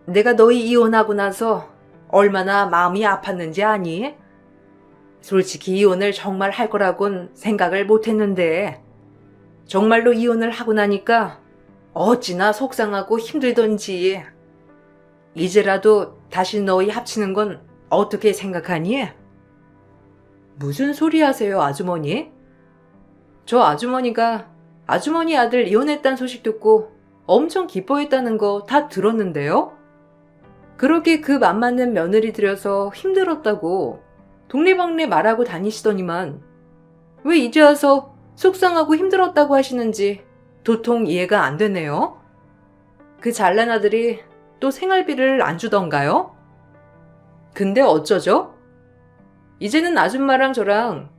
내가 너희 이혼하고 나서 얼마나 마음이 아팠는지 아니? 솔직히 이혼을 정말 할 거라곤 생각을 못 했는데 정말로 이혼을 하고 나니까 어찌나 속상하고 힘들던지. 이제라도 다시 너희 합치는 건 어떻게 생각하니? 무슨 소리 하세요, 아주머니? 저 아주머니가 아주머니 아들 이혼했다는 소식 듣고 엄청 기뻐했다는 거 다 들었는데요? 그렇게 그 맘 맞는 며느리 들여서 힘들었다고 동네방네 말하고 다니시더니만 왜 이제 와서 속상하고 힘들었다고 하시는지 도통 이해가 안 되네요. 그 잘난 아들이 또 생활비를 안 주던가요? 근데 어쩌죠? 이제는 아줌마랑 저랑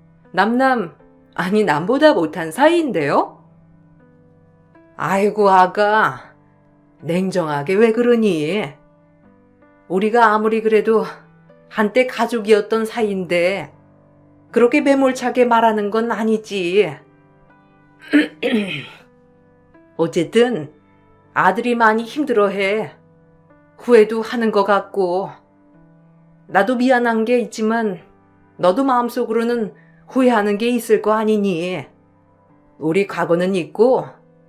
아니 남보다 못한 사이인데요? 아이고 아가, 냉정하게 왜 그러니? 우리가 아무리 그래도 한때 가족이었던 사이인데 그렇게 매몰차게 말하는 건 아니지. 어쨌든 아들이 많이 힘들어해. 후회도 하는 것 같고. 나도 미안한 게 있지만 너도 마음속으로는 후회하는 게 있을 거 아니니. 우리 과거는 잊고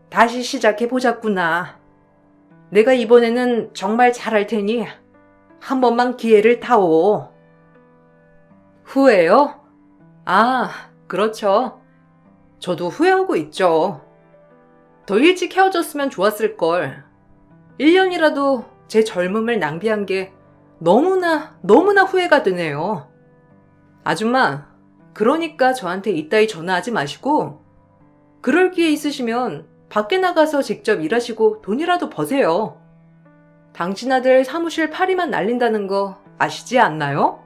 다시 시작해보자꾸나. 내가 이번에는 정말 잘할 테니 한 번만 기회를 타오. 후회요? 아, 그렇죠. 저도 후회하고 있죠. 더 일찍 헤어졌으면 좋았을걸. 1년이라도 제 젊음을 낭비한 게 너무나 후회가 되네요. 아줌마, 그러니까 저한테 이따위 전화하지 마시고 그럴 기회 있으시면 밖에 나가서 직접 일하시고 돈이라도 버세요. 당신 아들 사무실 파리만 날린다는 거 아시지 않나요?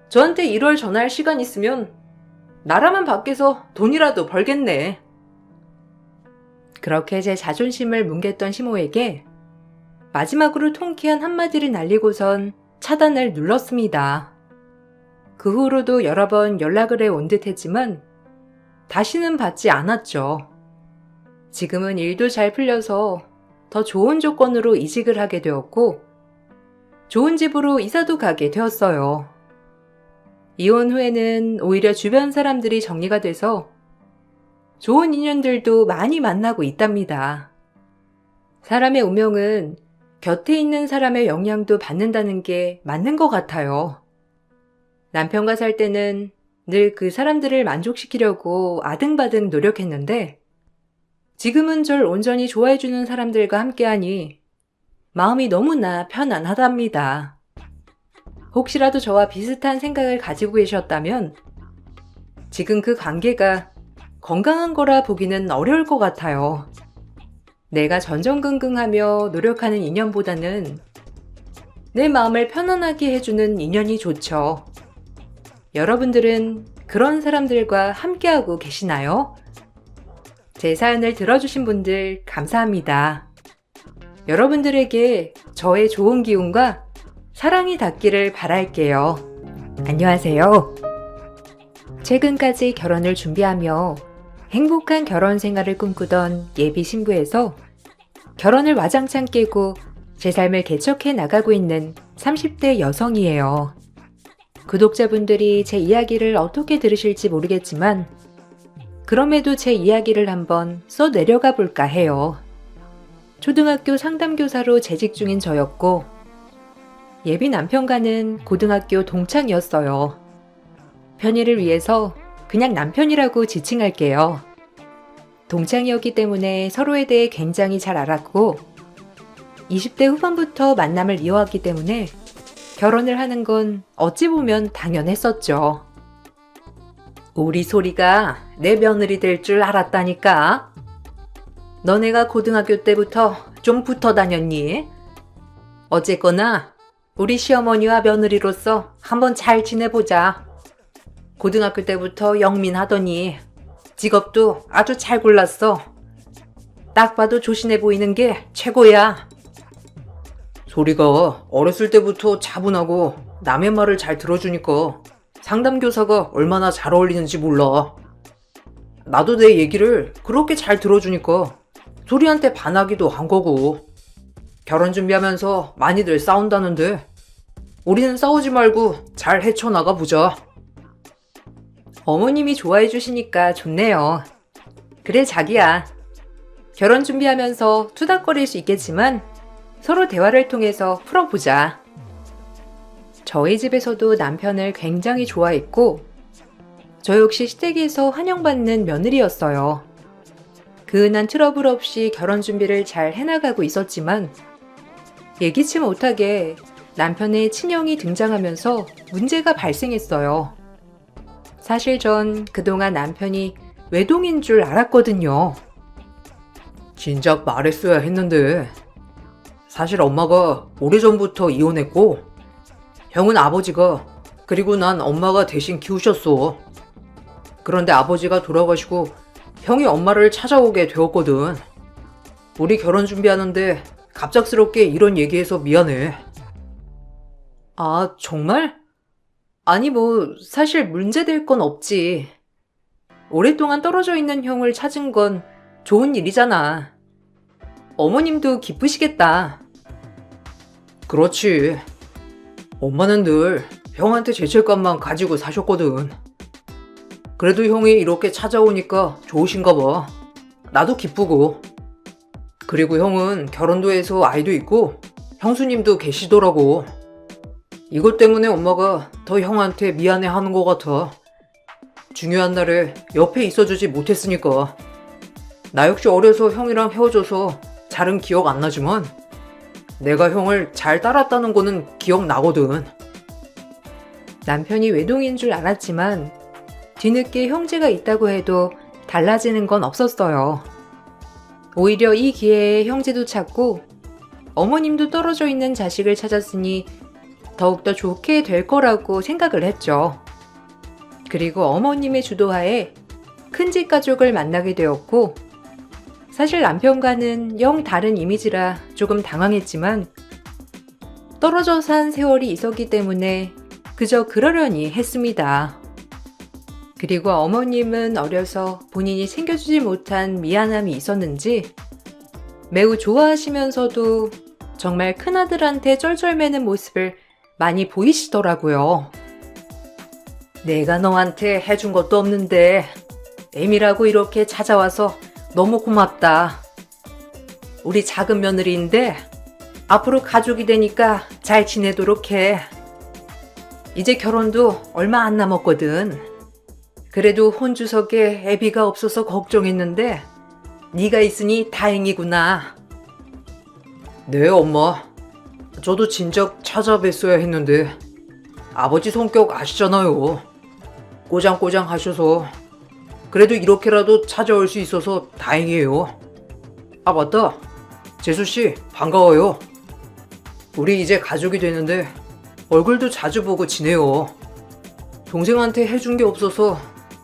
저한테 1월 전화할 시간 있으면 나라만 밖에서 돈이라도 벌겠네. 그렇게 제 자존심을 뭉갰던 시모에게 마지막으로 통쾌한 한마디를 날리고선 차단을 눌렀습니다. 그 후로도 여러 번 연락을 해 온 듯 했지만 다시는 받지 않았죠. 지금은 일도 잘 풀려서 더 좋은 조건으로 이직을 하게 되었고 좋은 집으로 이사도 가게 되었어요. 이혼 후에는 오히려 주변 사람들이 정리가 돼서 좋은 인연들도 많이 만나고 있답니다. 사람의 운명은 곁에 있는 사람의 영향도 받는다는 게 맞는 것 같아요. 남편과 살 때는 늘 그 사람들을 만족시키려고 아등바등 노력했는데 지금은 절 온전히 좋아해주는 사람들과 함께하니 마음이 너무나 편안하답니다. 혹시라도 저와 비슷한 생각을 가지고 계셨다면 지금 그 관계가 건강한 거라 보기는 어려울 것 같아요. 내가 전전긍긍하며 노력하는 인연보다는 내 마음을 편안하게 해주는 인연이 좋죠. 여러분들은 그런 사람들과 함께하고 계시나요? 제 사연을 들어주신 분들 감사합니다. 여러분들에게 저의 좋은 기운과 사랑이 닿기를 바랄게요. 안녕하세요. 최근까지 결혼을 준비하며 행복한 결혼 생활을 꿈꾸던 예비 신부에서 결혼을 와장창 깨고 제 삶을 개척해 나가고 있는 30대 여성이에요. 구독자분들이 제 이야기를 어떻게 들으실지 모르겠지만 그럼에도 제 이야기를 한번 써 내려가 볼까 해요. 초등학교 상담교사로 재직 중인 저였고 예비 남편과는 고등학교 동창이었어요. 편의를 위해서 그냥 남편이라고 지칭할게요. 동창이었기 때문에 서로에 대해 굉장히 잘 알았고 20대 후반부터 만남을 이어왔기 때문에 결혼을 하는 건 어찌 보면 당연했었죠. 우리 소리가 내 며느리 될 줄 알았다니까. 너네가 고등학교 때부터 좀 붙어 다녔니? 어쨌거나 우리 시어머니와 며느리로서 한번 잘 지내보자. 고등학교 때부터 영민하더니 직업도 아주 잘 골랐어. 딱 봐도 조신해 보이는 게 최고야. 소리가 어렸을 때부터 차분하고 남의 말을 잘 들어주니까 상담교사가 얼마나 잘 어울리는지 몰라. 나도 내 얘기를 그렇게 잘 들어주니까 소리한테 반하기도 한 거고. 결혼 준비하면서 많이들 싸운다는데 우리는 싸우지 말고 잘 헤쳐나가 보자. 어머님이 좋아해 주시니까 좋네요. 그래 자기야. 결혼 준비하면서 투닥거릴 수 있겠지만 서로 대화를 통해서 풀어보자. 저희 집에서도 남편을 굉장히 좋아했고 저 역시 시댁에서 환영받는 며느리였어요. 그은한 트러블 없이 결혼 준비를 잘 해나가고 있었지만 예기치 못하게 남편의 친형이 등장하면서 문제가 발생했어요. 사실 전 그동안 남편이 외동인 줄 알았거든요. 진작 말했어야 했는데 사실 엄마가 오래전부터 이혼했고 형은 아버지가 그리고 난 엄마가 대신 키우셨어. 그런데 아버지가 돌아가시고 형이 엄마를 찾아오게 되었거든. 우리 결혼 준비하는데 갑작스럽게 이런 얘기해서 미안해. 아, 정말? 아니 사실 문제될 건 없지. 오랫동안 떨어져 있는 형을 찾은 건 좋은 일이잖아. 어머님도 기쁘시겠다. 그렇지. 엄마는 늘 형한테 죄책감만 가지고 사셨거든. 그래도 형이 이렇게 찾아오니까 좋으신가 봐. 나도 기쁘고. 그리고 형은 결혼도 해서 아이도 있고 형수님도 계시더라고. 이것 때문에 엄마가 더 형한테 미안해하는 것 같아. 중요한 날에 옆에 있어주지 못했으니까. 나 역시 어려서 형이랑 헤어져서 잘은 기억 안 나지만 내가 형을 잘 따랐다는 거는 기억나거든. 남편이 외동인 줄 알았지만 뒤늦게 형제가 있다고 해도 달라지는 건 없었어요. 오히려 이 기회에 형제도 찾고 어머님도 떨어져 있는 자식을 찾았으니 더욱더 좋게 될 거라고 생각을 했죠. 그리고 어머님의 주도하에 큰집 가족을 만나게 되었고 사실 남편과는 영 다른 이미지라 조금 당황했지만 떨어져 산 세월이 있었기 때문에 그저 그러려니 했습니다. 그리고 어머님은 어려서 본인이 챙겨주지 못한 미안함이 있었는지 매우 좋아하시면서도 정말 큰아들한테 쩔쩔매는 모습을 많이 보이시더라고요. 내가 너한테 해준 것도 없는데 애미라고 이렇게 찾아와서 너무 고맙다. 우리 작은 며느리인데 앞으로 가족이 되니까 잘 지내도록 해. 이제 결혼도 얼마 안 남았거든. 그래도 혼주석에 애비가 없어서 걱정했는데 네가 있으니 다행이구나. 네, 엄마. 저도 진작 찾아뵀어야 했는데 아버지 성격 아시잖아요. 꼬장꼬장 하셔서. 그래도 이렇게라도 찾아올 수 있어서 다행이에요. 아, 맞다. 재수씨, 반가워요. 우리 이제 가족이 되는데 얼굴도 자주 보고 지내요. 동생한테 해준 게 없어서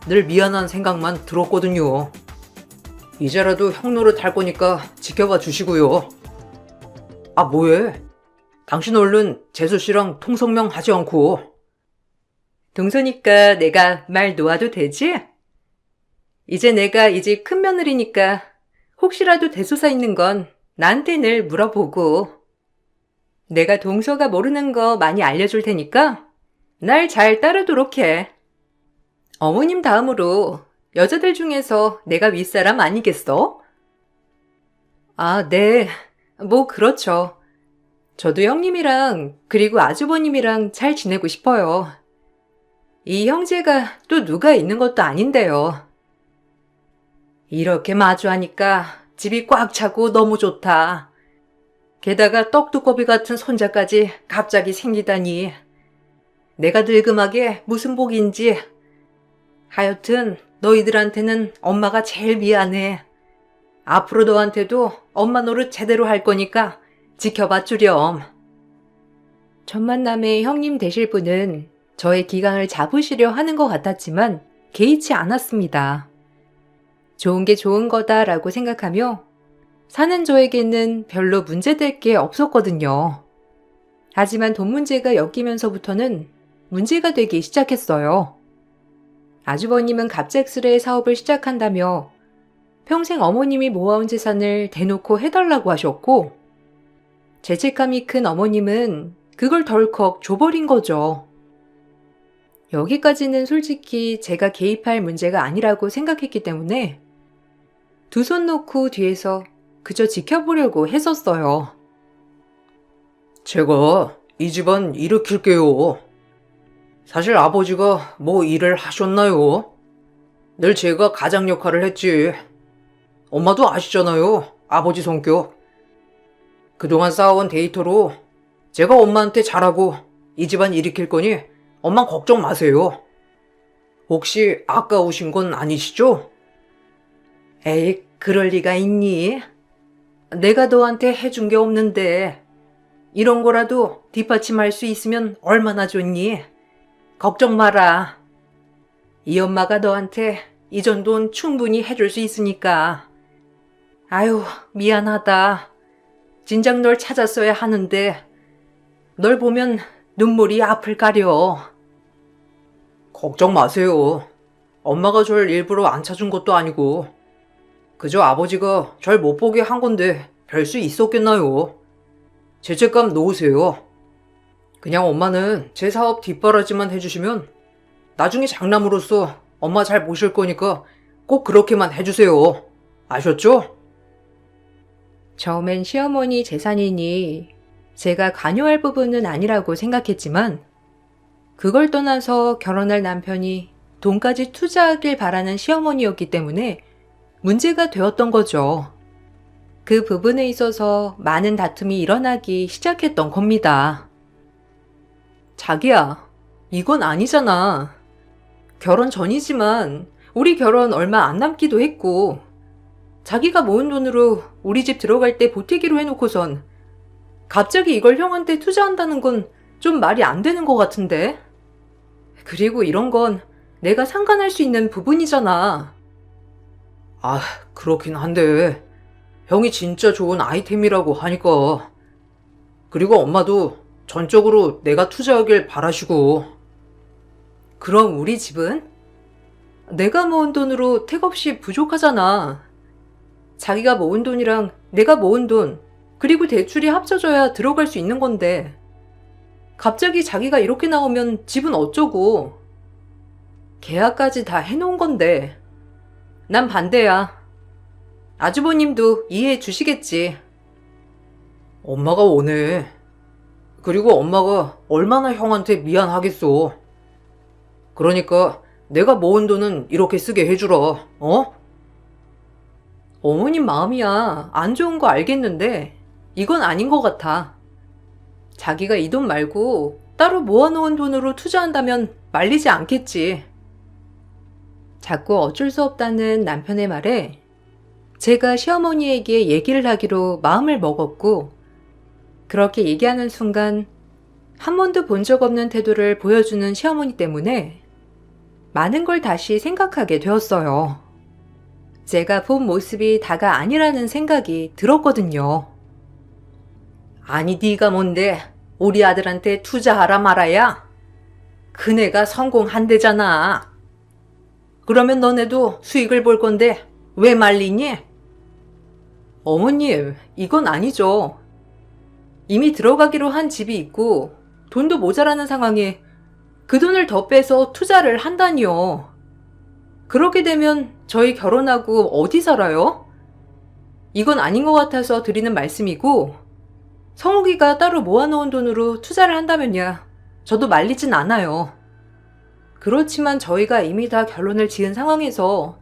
늘 미안한 생각만 들었거든요. 이제라도 형 노릇 할 거니까 지켜봐 주시고요. 아, 뭐해? 당신 얼른 재수씨랑 통성명 하지 않고. 동서니까 내가 말 놓아도 되지? 이제 내가 이 집 큰 며느리니까 혹시라도 대소사 있는 건 나한테 늘 물어보고. 내가 동서가 모르는 거 많이 알려줄 테니까 날 잘 따르도록 해. 어머님 다음으로 여자들 중에서 내가 윗사람 아니겠어? 아, 네. 뭐 그렇죠. 저도 형님이랑 그리고 아주버님이랑 잘 지내고 싶어요. 이 형제가 또 누가 있는 것도 아닌데요. 이렇게 마주하니까 집이 꽉 차고 너무 좋다. 게다가 떡두꺼비 같은 손자까지 갑자기 생기다니. 내가 늙음하게 무슨 복인지. 하여튼 너희들한테는 엄마가 제일 미안해. 앞으로 너한테도 엄마 노릇 제대로 할 거니까 지켜봐 주렴. 첫 만남에 형님 되실 분은 저의 기강을 잡으시려 하는 것 같았지만 개의치 않았습니다. 좋은 게 좋은 거다라고 생각하며 사는 저에게는 별로 문제될 게 없었거든요. 하지만 돈 문제가 엮이면서부터는 문제가 되기 시작했어요. 아주버님은 갑작스레 사업을 시작한다며 평생 어머님이 모아온 재산을 대놓고 해달라고 하셨고, 죄책감이 큰 어머님은 그걸 덜컥 줘버린 거죠. 여기까지는 솔직히 제가 개입할 문제가 아니라고 생각했기 때문에 두 손 놓고 뒤에서 그저 지켜보려고 했었어요. 제가 이 집안 일으킬게요. 사실 아버지가 뭐 일을 하셨나요? 늘 제가 가장 역할을 했지. 엄마도 아시잖아요. 아버지 성격. 그동안 쌓아온 데이터로 제가 엄마한테 잘하고 이 집안 일으킬 거니 엄마 걱정 마세요. 혹시 아까우신 건 아니시죠? 에이, 그럴 리가 있니? 내가 너한테 해준 게 없는데 이런 거라도 뒷받침할 수 있으면 얼마나 좋니? 걱정 마라. 이 엄마가 너한테 이 정도는 충분히 해줄 수 있으니까. 아유, 미안하다. 진작 널 찾았어야 하는데 널 보면 눈물이 앞을 가려. 걱정 마세요. 엄마가 절 일부러 안 찾은 것도 아니고 그저 아버지가 절 못 보게 한 건데 별 수 있었겠나요? 죄책감 놓으세요. 그냥 엄마는 제 사업 뒷바라지만 해주시면 나중에 장남으로서 엄마 잘 모실 거니까 꼭 그렇게만 해주세요. 아셨죠? 처음엔 시어머니 재산이니 제가 관여할 부분은 아니라고 생각했지만 그걸 떠나서 결혼할 남편이 돈까지 투자하길 바라는 시어머니였기 때문에 문제가 되었던 거죠. 그 부분에 있어서 많은 다툼이 일어나기 시작했던 겁니다. 자기야, 이건 아니잖아. 결혼 전이지만 우리 결혼 얼마 안 남기도 했고 자기가 모은 돈으로 우리 집 들어갈 때 보태기로 해놓고선 갑자기 이걸 형한테 투자한다는 건 좀 말이 안 되는 것 같은데? 그리고 이런 건 내가 상관할 수 있는 부분이잖아. 아, 그렇긴 한데 형이 진짜 좋은 아이템이라고 하니까. 그리고 엄마도 전적으로 내가 투자하길 바라시고. 그럼 우리 집은? 내가 모은 돈으로 택없이 부족하잖아. 자기가 모은 돈이랑 내가 모은 돈, 그리고 대출이 합쳐져야 들어갈 수 있는 건데 갑자기 자기가 이렇게 나오면 집은 어쩌고. 계약까지 다 해놓은 건데 난 반대야. 아주버님도 이해해 주시겠지. 엄마가 원해. 그리고 엄마가 얼마나 형한테 미안하겠어. 그러니까 내가 모은 돈은 이렇게 쓰게 해주라. 어? 어머님 마음이야. 안 좋은 거 알겠는데 이건 아닌 것 같아. 자기가 이 돈 말고 따로 모아놓은 돈으로 투자한다면 말리지 않겠지. 자꾸 어쩔 수 없다는 남편의 말에 제가 시어머니에게 얘기를 하기로 마음을 먹었고, 그렇게 얘기하는 순간 한 번도 본 적 없는 태도를 보여주는 시어머니 때문에 많은 걸 다시 생각하게 되었어요. 제가 본 모습이 다가 아니라는 생각이 들었거든요. 아니 네가 뭔데 우리 아들한테 투자하라 말아야? 큰애가 성공한대잖아. 그러면 너네도 수익을 볼 건데 왜 말리니? 어머님, 이건 아니죠. 이미 들어가기로 한 집이 있고 돈도 모자라는 상황에 그 돈을 더 빼서 투자를 한다니요. 그렇게 되면 저희 결혼하고 어디 살아요? 이건 아닌 것 같아서 드리는 말씀이고, 성욱이가 따로 모아놓은 돈으로 투자를 한다면야 저도 말리진 않아요. 그렇지만 저희가 이미 다 결론을 지은 상황에서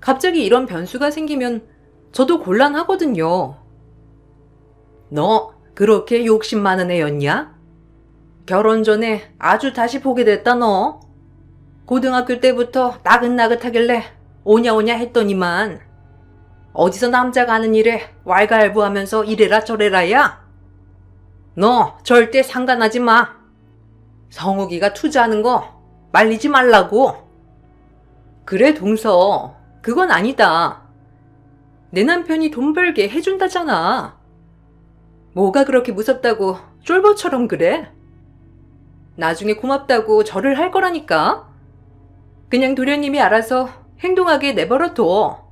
갑자기 이런 변수가 생기면 저도 곤란하거든요. 너 그렇게 욕심 많은 애였냐? 결혼 전에 아주 다시 보게 됐다 너. 고등학교 때부터 나긋나긋하길래 오냐오냐 했더니만 어디서 남자가 하는 일에 왈가왈부하면서 이래라 저래라야. 너 절대 상관하지 마. 성욱이가 투자하는 거 말리지 말라고. 그래, 동서. 그건 아니다. 내 남편이 돈 벌게 해준다잖아. 뭐가 그렇게 무섭다고 쫄보처럼 그래? 나중에 고맙다고 절을 할 거라니까. 그냥 도련님이 알아서 행동하게 내버려둬.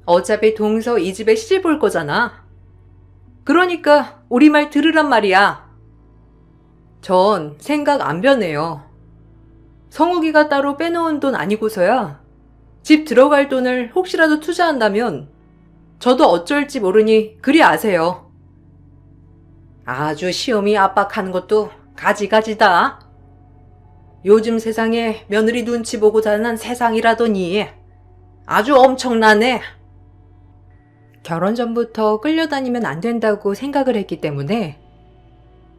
어차피 동서 이 집에 시집 올 거잖아. 그러니까 우리 말 들으란 말이야. 전 생각 안 변해요. 성욱이가 따로 빼놓은 돈 아니고서야 집 들어갈 돈을 혹시라도 투자한다면 저도 어쩔지 모르니 그리 아세요. 아주 시험이 압박하는 것도 가지가지다. 요즘 세상에 며느리 눈치 보고 사는 세상이라더니 아주 엄청나네. 결혼 전부터 끌려다니면 안 된다고 생각을 했기 때문에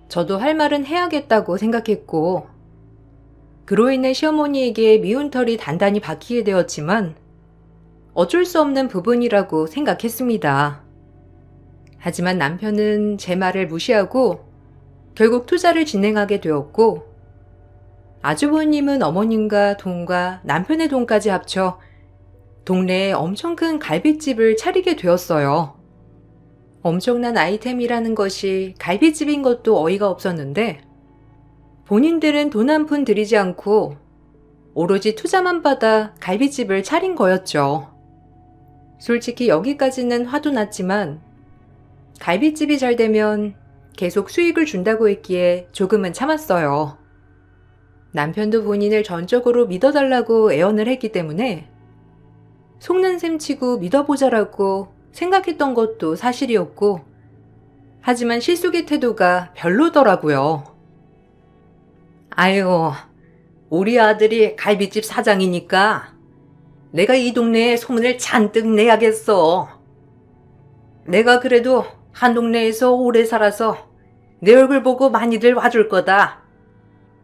저도 할 말은 해야겠다고 생각했고, 그로 인해 시어머니에게 미운 털이 단단히 박히게 되었지만 어쩔 수 없는 부분이라고 생각했습니다. 하지만 남편은 제 말을 무시하고 결국 투자를 진행하게 되었고, 아주버님은 어머님과 돈과 남편의 돈까지 합쳐 동네에 엄청 큰 갈빗집을 차리게 되었어요. 엄청난 아이템이라는 것이 갈빗집인 것도 어이가 없었는데, 본인들은 돈 한 푼 들이지 않고 오로지 투자만 받아 갈빗집을 차린 거였죠. 솔직히 여기까지는 화도 났지만 갈빗집이 잘 되면 계속 수익을 준다고 했기에 조금은 참았어요. 남편도 본인을 전적으로 믿어달라고 애원을 했기 때문에 속는 셈 치고 믿어보자라고 생각했던 것도 사실이었고, 하지만 실속의 태도가 별로더라고요. 아유, 우리 아들이 갈비집 사장이니까 내가 이 동네에 소문을 잔뜩 내야겠어. 내가 그래도 한 동네에서 오래 살아서 내 얼굴 보고 많이들 와줄 거다.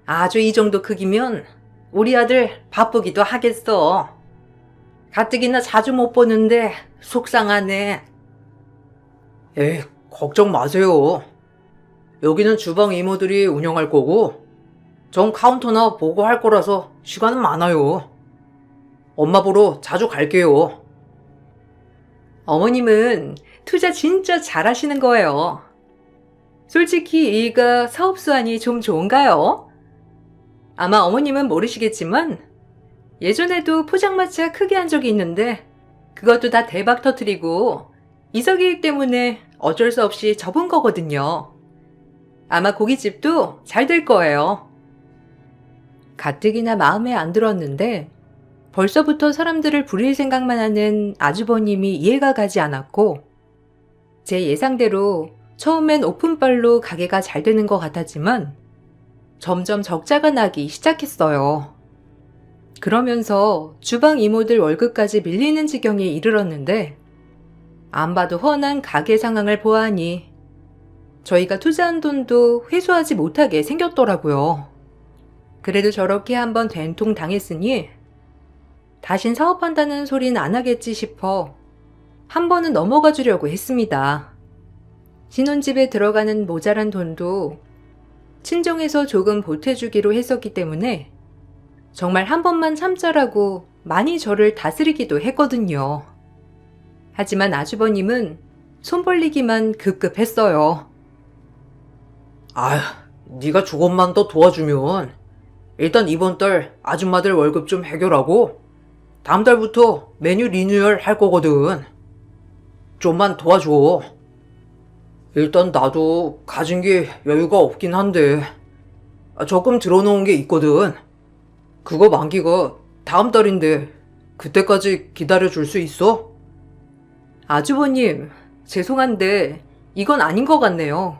아주 이 정도 크기면 우리 아들 바쁘기도 하겠어. 가뜩이나 자주 못 보는데 속상하네. 에이, 걱정 마세요. 여기는 주방 이모들이 운영할 거고, 전 카운터나 보고 할 거라서 시간은 많아요. 엄마 보러 자주 갈게요. 어머님은 투자 진짜 잘하시는 거예요. 솔직히 이 일가 사업 수완이 좀 좋은가요? 아마 어머님은 모르시겠지만 예전에도 포장마차 크게 한 적이 있는데 그것도 다 대박 터뜨리고 이석이익 때문에 어쩔 수 없이 접은 거거든요. 아마 고깃집도 잘 될 거예요. 가뜩이나 마음에 안 들었는데 벌써부터 사람들을 부릴 생각만 하는 아주버님이 이해가 가지 않았고, 제 예상대로 처음엔 오픈빨로 가게가 잘 되는 것 같았지만 점점 적자가 나기 시작했어요. 그러면서 주방 이모들 월급까지 밀리는 지경에 이르렀는데, 안 봐도 훤한 가게 상황을 보아하니 저희가 투자한 돈도 회수하지 못하게 생겼더라고요. 그래도 저렇게 한번 된통 당했으니 다신 사업한다는 소린 안 하겠지 싶어 한 번은 넘어가 주려고 했습니다. 신혼집에 들어가는 모자란 돈도 친정에서 조금 보태주기로 했었기 때문에 정말 한 번만 참자라고 많이 저를 다스리기도 했거든요. 하지만 아주버님은 손 벌리기만 급급했어요. 아휴, 네가 조금만 더 도와주면 일단 이번 달 아줌마들 월급 좀 해결하고 다음 달부터 메뉴 리뉴얼 할 거거든. 좀만 도와줘. 일단 나도 가진 게 여유가 없긴 한데 적금 들어놓은 게 있거든. 그거 만기가 다음 달인데 그때까지 기다려줄 수 있어? 아주버님, 죄송한데 이건 아닌 것 같네요.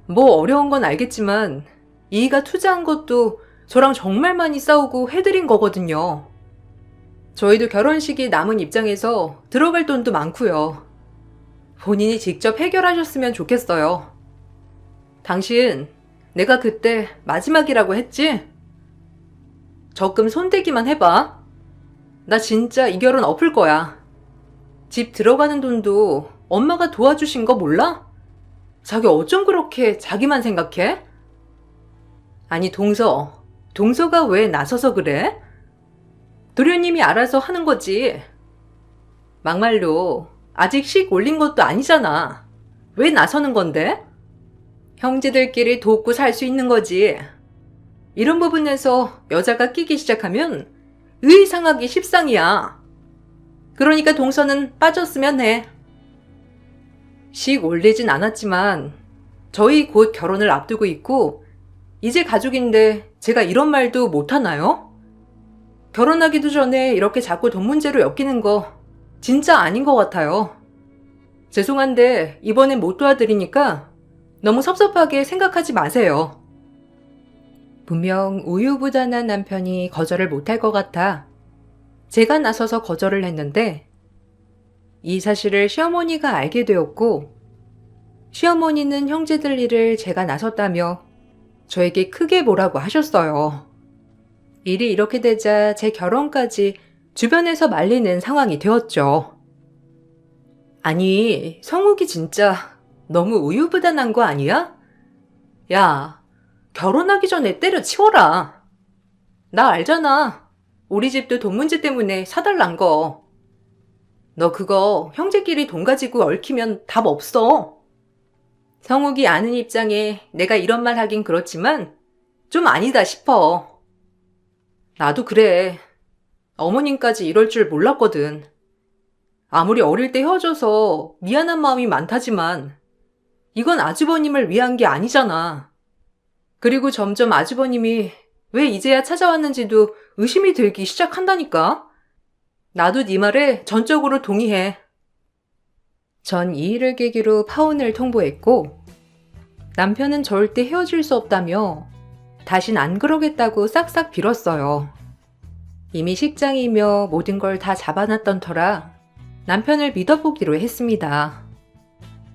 뭐 어려운 건 알겠지만 이희가 투자한 것도 저랑 정말 많이 싸우고 해드린 거거든요. 저희도 결혼식이 남은 입장에서 들어갈 돈도 많고요. 본인이 직접 해결하셨으면 좋겠어요. 당신, 내가 그때 마지막이라고 했지? 적금 손대기만 해봐. 나 진짜 이 결혼 엎을 거야. 집 들어가는 돈도 엄마가 도와주신 거 몰라? 자기 어쩜 그렇게 자기만 생각해? 아니, 동서가 왜 나서서 그래? 도련님이 알아서 하는 거지. 막말로 아직 식 올린 것도 아니잖아. 왜 나서는 건데? 형제들끼리 돕고 살 수 있는 거지. 이런 부분에서 여자가 끼기 시작하면 의상하기 십상이야. 그러니까 동서는 빠졌으면 해. 식 올리진 않았지만 저희 곧 결혼을 앞두고 있고 이제 가족인데 제가 이런 말도 못하나요? 결혼하기도 전에 이렇게 자꾸 돈 문제로 엮이는 거 진짜 아닌 것 같아요. 죄송한데 이번엔 못 도와드리니까 너무 섭섭하게 생각하지 마세요. 분명 우유부단한 남편이 거절을 못할 것 같아 제가 나서서 거절을 했는데 이 사실을 시어머니가 알게 되었고 시어머니는 형제들 일을 제가 나섰다며 저에게 크게 뭐라고 하셨어요. 일이 이렇게 되자 제 결혼까지 주변에서 말리는 상황이 되었죠. 아니, 성욱이 진짜 너무 우유부단한 거 아니야? 야, 결혼하기 전에 때려치워라. 나 알잖아. 우리 집도 돈 문제 때문에 사달란 거. 너 그거 형제끼리 돈 가지고 얽히면 답 없어. 성욱이 아는 입장에 내가 이런 말 하긴 그렇지만 좀 아니다 싶어. 나도 그래. 어머님까지 이럴 줄 몰랐거든. 아무리 어릴 때 헤어져서 미안한 마음이 많다지만 이건 아주버님을 위한 게 아니잖아. 그리고 점점 아주버님이 왜 이제야 찾아왔는지도 의심이 들기 시작한다니까. 나도 네 말에 전적으로 동의해. 전 이 일을 계기로 파혼을 통보했고 남편은 절대 헤어질 수 없다며 다신 안 그러겠다고 싹싹 빌었어요. 이미 식장이며 모든 걸 다 잡아놨던 터라 남편을 믿어보기로 했습니다.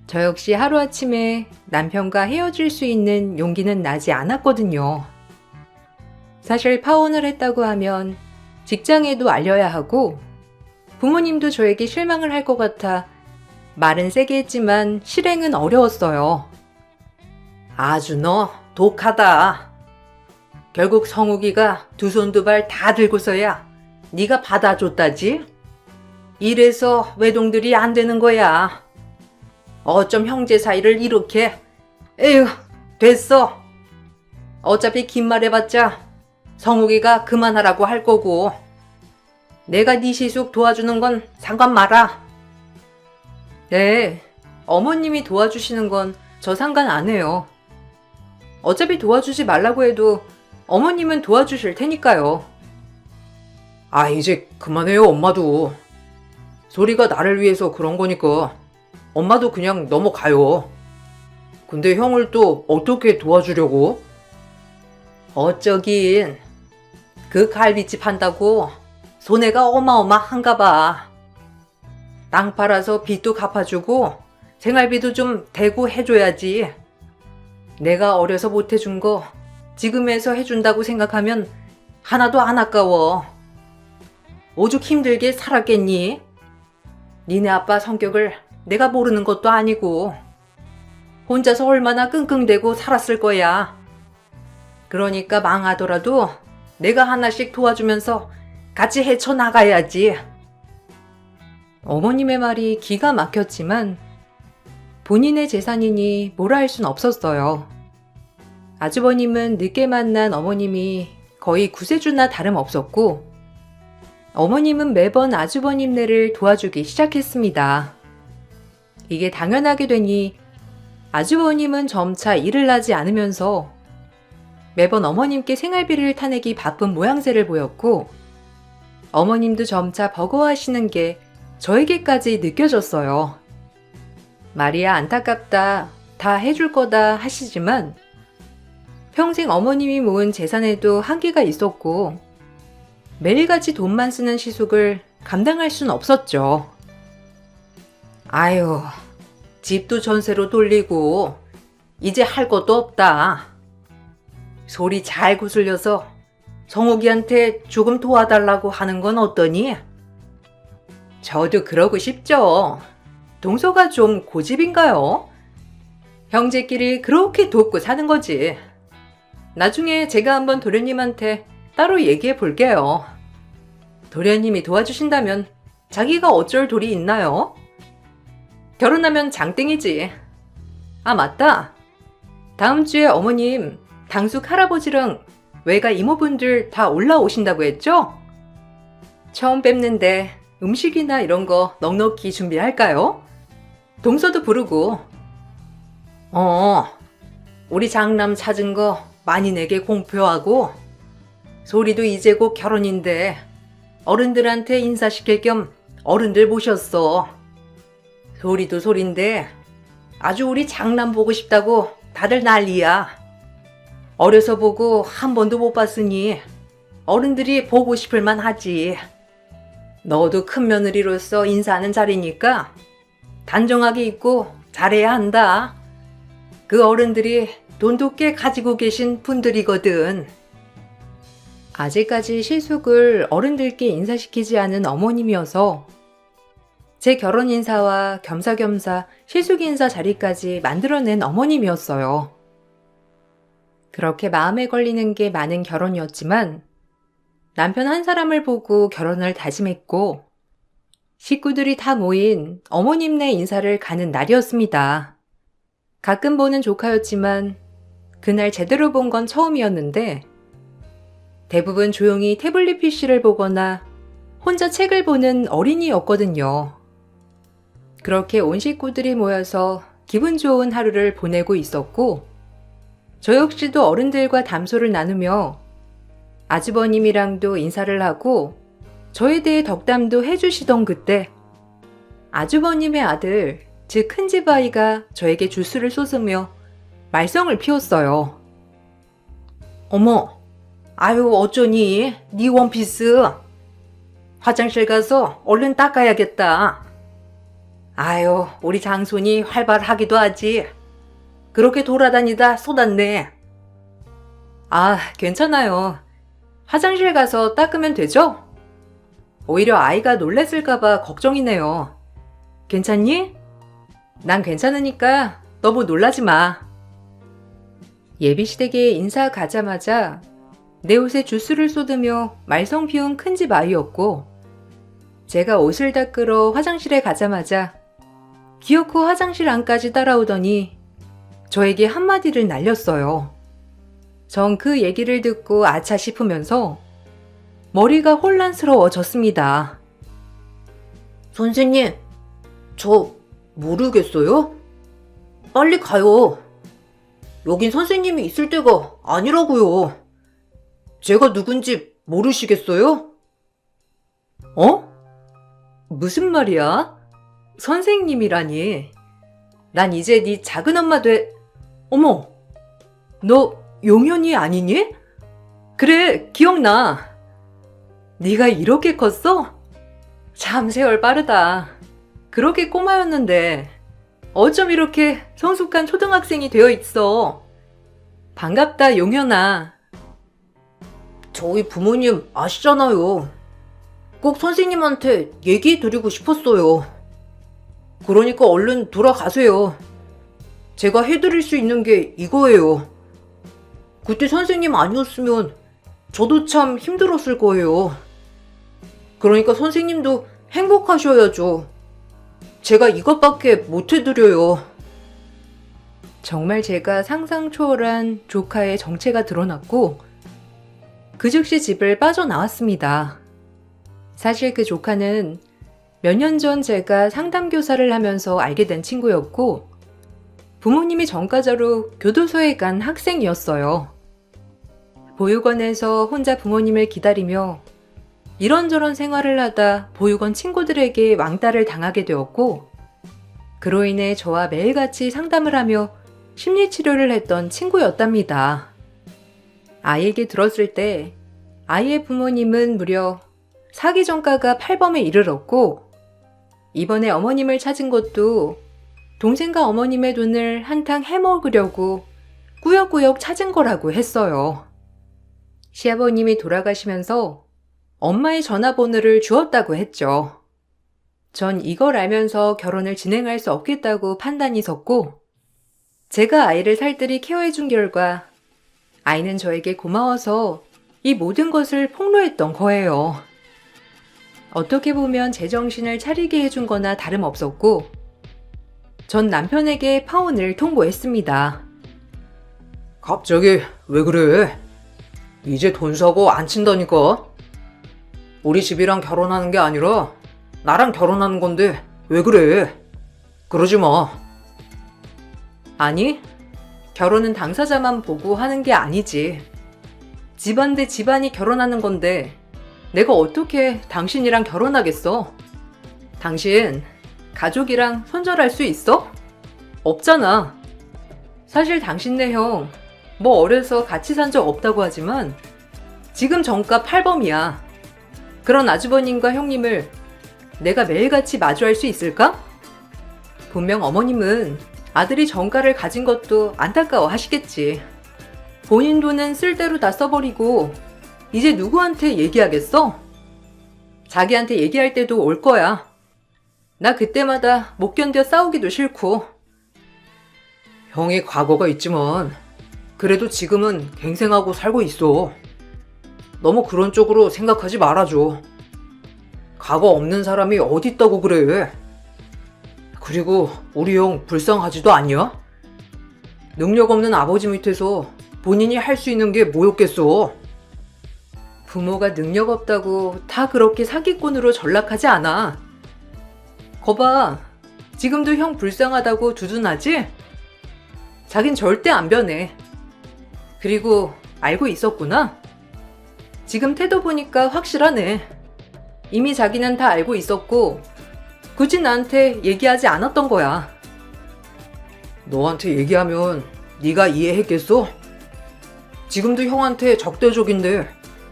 저 역시 하루아침에 남편과 헤어질 수 있는 용기는 나지 않았거든요. 사실 파혼을 했다고 하면 직장에도 알려야 하고 부모님도 저에게 실망을 할 것 같아 말은 세게 했지만 실행은 어려웠어요. 아주 너 독하다. 결국 성욱이가 두 손 두 발 다 들고서야 네가 받아줬다지? 이래서 외동들이 안 되는 거야. 어쩜 형제 사이를 이렇게. 에휴, 됐어. 어차피 긴 말 해봤자 성욱이가 그만하라고 할 거고 내가 네 시숙 도와주는 건 상관 마라. 네, 어머님이 도와주시는 건 저 상관 안 해요. 어차피 도와주지 말라고 해도 어머님은 도와주실 테니까요. 아, 이제 그만해요, 엄마도. 소리가 나를 위해서 그런 거니까 엄마도 그냥 넘어가요. 근데 형을 또 어떻게 도와주려고? 어쩌긴 그 갈비집 한다고 손해가 어마어마한가 봐. 땅 팔아서 빚도 갚아주고 생활비도 좀 대고 해줘야지. 내가 어려서 못 해준 거 지금에서 해준다고 생각하면 하나도 안 아까워. 오죽 힘들게 살았겠니? 니네 아빠 성격을 내가 모르는 것도 아니고 혼자서 얼마나 끙끙대고 살았을 거야. 그러니까 망하더라도 내가 하나씩 도와주면서 같이 헤쳐나가야지. 어머님의 말이 기가 막혔지만 본인의 재산이니 뭐라 할 순 없었어요. 아주버님은 늦게 만난 어머님이 거의 구세주나 다름없었고, 어머님은 매번 아주버님네를 도와주기 시작했습니다. 이게 당연하게 되니 아주버님은 점차 일을 하지 않으면서 매번 어머님께 생활비를 타내기 바쁜 모양새를 보였고, 어머님도 점차 버거워하시는 게 저에게까지 느껴졌어요. 말이야 안타깝다, 다 해줄 거다 하시지만 평생 어머님이 모은 재산에도 한계가 있었고 매일같이 돈만 쓰는 시숙을 감당할 순 없었죠. 아유, 집도 전세로 돌리고 이제 할 것도 없다. 소리 잘 구슬려서 성욱이한테 조금 도와달라고 하는 건 어떠니? 저도 그러고 싶죠. 동서가 좀 고집인가요? 형제끼리 그렇게 돕고 사는 거지. 나중에 제가 한번 도련님한테 따로 얘기해 볼게요. 도련님이 도와주신다면 자기가 어쩔 도리 있나요? 결혼하면 장땡이지. 아, 맞다. 다음 주에 어머님, 당숙 할아버지랑 외가 이모분들 다 올라오신다고 했죠? 처음 뵙는데 음식이나 이런 거 넉넉히 준비할까요? 동서도 부르고. 우리 장남 찾은 거 많이 내게 공표하고, 소리도 이제 곧 결혼인데 어른들한테 인사시킬 겸 어른들 모셨어. 소리도 소린데 아주 우리 장남 보고 싶다고 다들 난리야. 어려서 보고 한 번도 못 봤으니 어른들이 보고 싶을 만하지. 너도 큰 며느리로서 인사하는 자리니까 단정하게 있고 잘해야 한다. 그 어른들이 돈도 꽤 가지고 계신 분들이거든. 아직까지 시숙을 어른들께 인사시키지 않은 어머님이어서 제 결혼 인사와 겸사겸사 시숙 인사 자리까지 만들어낸 어머님이었어요. 그렇게 마음에 걸리는 게 많은 결혼이었지만 남편 한 사람을 보고 결혼을 다짐했고 식구들이 다 모인 어머님네 인사를 가는 날이었습니다. 가끔 보는 조카였지만 그날 제대로 본 건 처음이었는데 대부분 조용히 태블릿 PC를 보거나 혼자 책을 보는 어린이였거든요. 그렇게 온 식구들이 모여서 기분 좋은 하루를 보내고 있었고 저 역시도 어른들과 담소를 나누며 아주버님이랑도 인사를 하고 저에 대해 덕담도 해주시던 그때 아주버님의 아들, 즉 큰집 아이가 저에게 주스를 쏟으며 말썽을 피웠어요. 어머, 아유 어쩌니? 네 원피스. 화장실 가서 얼른 닦아야겠다. 아유, 우리 장손이 활발하기도 하지. 그렇게 돌아다니다 쏟았네. 아, 괜찮아요. 화장실 가서 닦으면 되죠? 오히려 아이가 놀랬을까봐 걱정이네요. 괜찮니? 난 괜찮으니까 너무 놀라지 마. 예비시댁에 인사 가자마자 내 옷에 주스를 쏟으며 말썽 피운 큰집 아이였고 제가 옷을 닦으러 화장실에 가자마자 기어코 화장실 안까지 따라오더니 저에게 한마디를 날렸어요. 전 그 얘기를 듣고 아차 싶으면서 머리가 혼란스러워졌습니다. 선생님, 저 모르겠어요? 빨리 가요. 여긴 선생님이 있을 때가 아니라고요. 제가 누군지 모르시겠어요? 어? 무슨 말이야? 선생님이라니. 난 이제 네 작은엄마 어머, 너 용현이 아니니? 그래, 기억나. 네가 이렇게 컸어? 참 세월 빠르다. 그렇게 꼬마였는데 어쩜 이렇게 성숙한 초등학생이 되어 있어. 반갑다, 용현아. 저희 부모님 아시잖아요. 꼭 선생님한테 얘기해 드리고 싶었어요. 그러니까 얼른 돌아가세요. 제가 해드릴 수 있는 게 이거예요. 그때 선생님 아니었으면 저도 참 힘들었을 거예요. 그러니까 선생님도 행복하셔야죠. 제가 이것밖에 못 해드려요. 정말 제가 상상 초월한 조카의 정체가 드러났고 그 즉시 집을 빠져나왔습니다. 사실 그 조카는 몇 년 전 제가 상담교사를 하면서 알게 된 친구였고 부모님이 전과자로 교도소에 간 학생이었어요. 보육원에서 혼자 부모님을 기다리며 이런저런 생활을 하다 보육원 친구들에게 왕따를 당하게 되었고 그로 인해 저와 매일같이 상담을 하며 심리치료를 했던 친구였답니다. 아이에게 들었을 때 아이의 부모님은 무려 사기 전가가 8범에 이르렀고 이번에 어머님을 찾은 것도 동생과 어머님의 돈을 한탕 해먹으려고 꾸역꾸역 찾은 거라고 했어요. 시아버님이 돌아가시면서 엄마의 전화번호를 주었다고 했죠. 전 이걸 알면서 결혼을 진행할 수 없겠다고 판단이 섰고 제가 아이를 살뜰히 케어해준 결과 아이는 저에게 고마워서 이 모든 것을 폭로했던 거예요. 어떻게 보면 제정신을 차리게 해준 거나 다름없었고 전 남편에게 파혼을 통보했습니다. 갑자기 왜 그래? 이제 돈 사고 안 친다니까? 우리 집이랑 결혼하는 게 아니라 나랑 결혼하는 건데 왜 그래? 그러지 마. 아니, 결혼은 당사자만 보고 하는 게 아니지. 집안 대 집안이 결혼하는 건데 내가 어떻게 당신이랑 결혼하겠어? 당신 가족이랑 손절할 수 있어? 없잖아. 사실 당신네 형 뭐 어려서 같이 산 적 없다고 하지만 지금 정가 8범이야. 그런 아주버님과 형님을 내가 매일같이 마주할 수 있을까? 분명 어머님은 아들이 정가를 가진 것도 안타까워 하시겠지. 본인 돈은 쓸대로 다 써버리고 이제 누구한테 얘기하겠어? 자기한테 얘기할 때도 올 거야. 나 그때마다 못 견뎌 싸우기도 싫고. 형이 과거가 있지만 그래도 지금은 갱생하고 살고 있어. 너무 그런 쪽으로 생각하지 말아줘. 과거 없는 사람이 어디 있다고 그래. 그리고 우리 형 불쌍하지도 않냐? 능력 없는 아버지 밑에서 본인이 할 수 있는 게 뭐였겠어? 부모가 능력 없다고 다 그렇게 사기꾼으로 전락하지 않아. 거봐, 지금도 형 불쌍하다고 두둔하지? 자긴 절대 안 변해. 그리고 알고 있었구나? 지금 태도 보니까 확실하네. 이미 자기는 다 알고 있었고 굳이 나한테 얘기하지 않았던 거야. 너한테 얘기하면 네가 이해했겠어? 지금도 형한테 적대적인데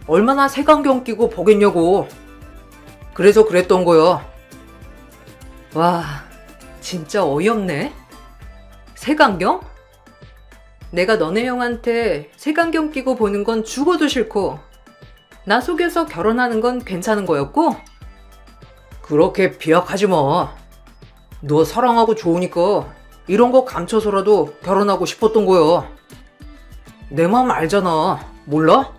얼마나 색안경 끼고 보겠냐고. 그래서 그랬던 거야. 와, 진짜 어이없네. 색안경? 내가 너네 형한테 색안경 끼고 보는 건 죽어도 싫고 나 속여서 결혼하는 건 괜찮은 거였고? 그렇게 비약하지 마. 너 사랑하고 좋으니까 이런 거 감춰서라도 결혼하고 싶었던 거야. 내 마음 알잖아. 몰라?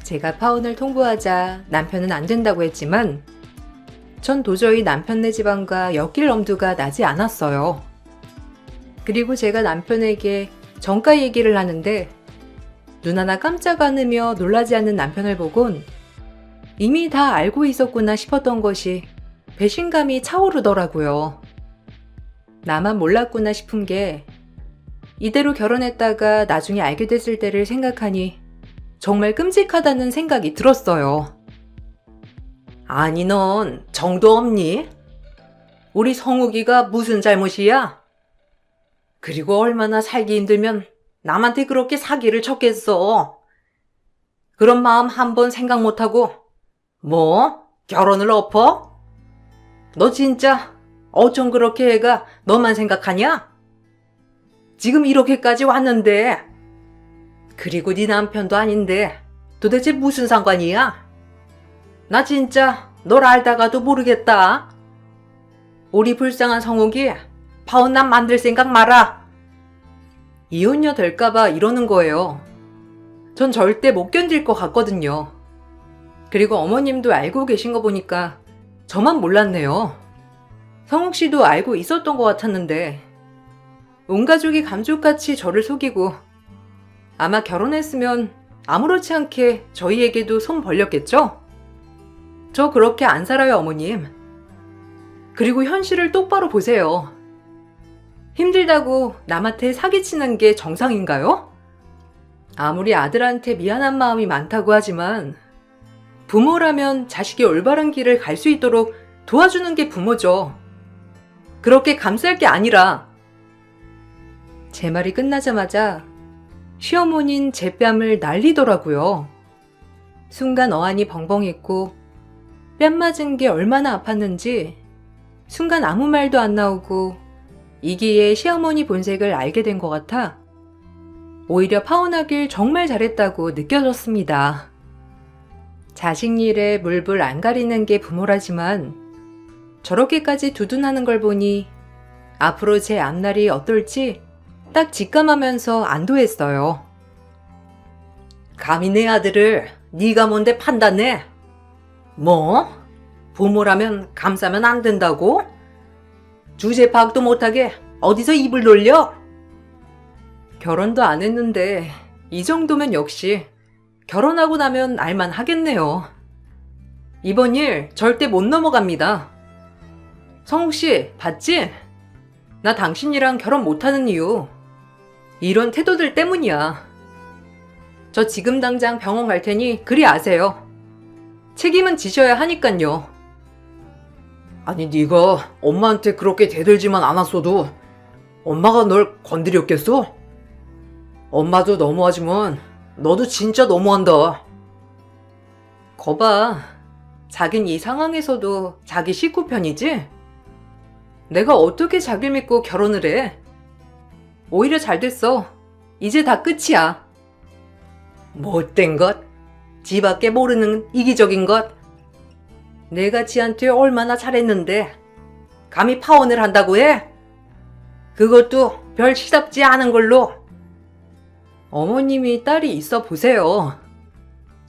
제가 파혼을 통보하자 남편은 안 된다고 했지만 전 도저히 남편네 집안과 엮일 엄두가 나지 않았어요. 그리고 제가 남편에게 정가 얘기를 하는데 눈 하나 깜짝 않으며 놀라지 않는 남편을 보곤 이미 다 알고 있었구나 싶었던 것이 배신감이 차오르더라고요. 나만 몰랐구나 싶은 게 이대로 결혼했다가 나중에 알게 됐을 때를 생각하니 정말 끔찍하다는 생각이 들었어요. 아니 넌 정도 없니? 우리 성욱이가 무슨 잘못이야? 그리고 얼마나 살기 힘들면 남한테 그렇게 사기를 쳤겠어. 그런 마음 한 번 생각 못하고 뭐? 결혼을 엎어? 너 진짜 어쩜 그렇게 애가 너만 생각하냐? 지금 이렇게까지 왔는데. 그리고 네 남편도 아닌데 도대체 무슨 상관이야? 나 진짜 널 알다가도 모르겠다. 우리 불쌍한 성욱이 파혼남 만들 생각 마라. 이혼녀 될까봐 이러는 거예요. 전 절대 못 견딜 것 같거든요. 그리고 어머님도 알고 계신 거 보니까 저만 몰랐네요. 성욱 씨도 알고 있었던 것 같았는데 온 가족이 감쪽같이 저를 속이고 아마 결혼했으면 아무렇지 않게 저희에게도 손 벌렸겠죠? 저 그렇게 안 살아요, 어머님. 그리고 현실을 똑바로 보세요. 힘들다고 남한테 사기치는 게 정상인가요? 아무리 아들한테 미안한 마음이 많다고 하지만 부모라면 자식이 올바른 길을 갈 수 있도록 도와주는 게 부모죠. 그렇게 감쌀 게 아니라. 제 말이 끝나자마자 시어머니는 제 뺨을 날리더라고요. 순간 어안이 벙벙했고 뺨 맞은 게 얼마나 아팠는지 순간 아무 말도 안 나오고 이기에 시어머니 본색을 알게 된 것 같아 오히려 파혼하길 정말 잘했다고 느껴졌습니다. 자식 일에 물불 안 가리는 게 부모라지만 저렇게까지 두둔하는 걸 보니 앞으로 제 앞날이 어떨지 딱 직감하면서 안도했어요. 감히 내 아들을 네가 뭔데 판단해? 뭐? 부모라면 감싸면 안 된다고? 주제 파악도 못하게 어디서 입을 놀려? 결혼도 안 했는데 이 정도면 역시 결혼하고 나면 알만 하겠네요. 이번 일 절대 못 넘어갑니다. 성욱 씨, 봤지? 나 당신이랑 결혼 못하는 이유 이런 태도들 때문이야. 저 지금 당장 병원 갈 테니 그리 아세요. 책임은 지셔야 하니깐요. 아니, 네가 엄마한테 그렇게 대들지만 않았어도 엄마가 널 건드렸겠어? 엄마도 너무하지만 너도 진짜 너무한다. 거봐, 자긴 이 상황에서도 자기 식구 편이지? 내가 어떻게 자길 믿고 결혼을 해? 오히려 잘 됐어. 이제 다 끝이야. 못된 것? 지밖에 모르는 이기적인 것? 내가 지한테 얼마나 잘했는데 감히 파혼을 한다고 해? 그것도 별 시답지 않은 걸로. 어머님이 딸이 있어 보세요.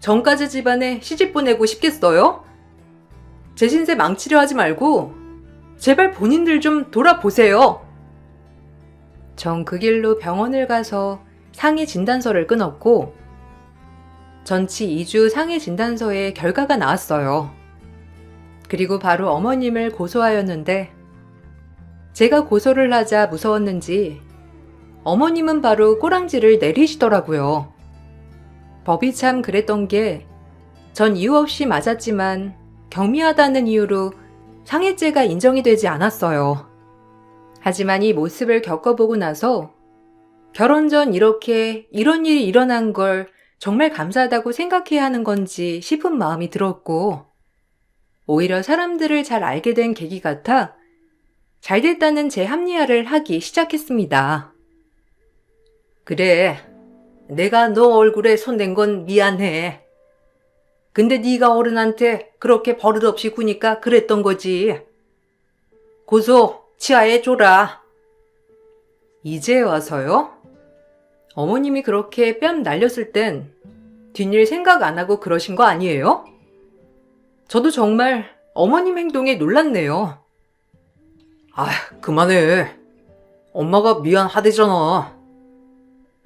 전까지 집안에 시집 보내고 싶겠어요? 제 신세 망치려 하지 말고 제발 본인들 좀 돌아보세요. 전 그 길로 병원을 가서 상해 진단서를 끊었고 전치 2주 상해 진단서에 결과가 나왔어요. 그리고 바로 어머님을 고소하였는데 제가 고소를 하자 무서웠는지 어머님은 바로 꼬랑지를 내리시더라고요. 법이 참 그랬던 게 전 이유 없이 맞았지만 경미하다는 이유로 상해죄가 인정이 되지 않았어요. 하지만 이 모습을 겪어보고 나서 결혼 전 이렇게 이런 일이 일어난 걸 정말 감사하다고 생각해야 하는 건지 싶은 마음이 들었고 오히려 사람들을 잘 알게 된 계기 같아 잘 됐다는 제 합리화를 하기 시작했습니다. 그래, 내가 너 얼굴에 손댄 건 미안해. 근데 네가 어른한테 그렇게 버릇없이 구니까 그랬던 거지. 고소 치하해 줘라. 이제 와서요? 어머님이 그렇게 뺨 날렸을 땐 뒷일 생각 안 하고 그러신 거 아니에요? 저도 정말 어머님 행동에 놀랐네요. 아, 그만해. 엄마가 미안하대잖아.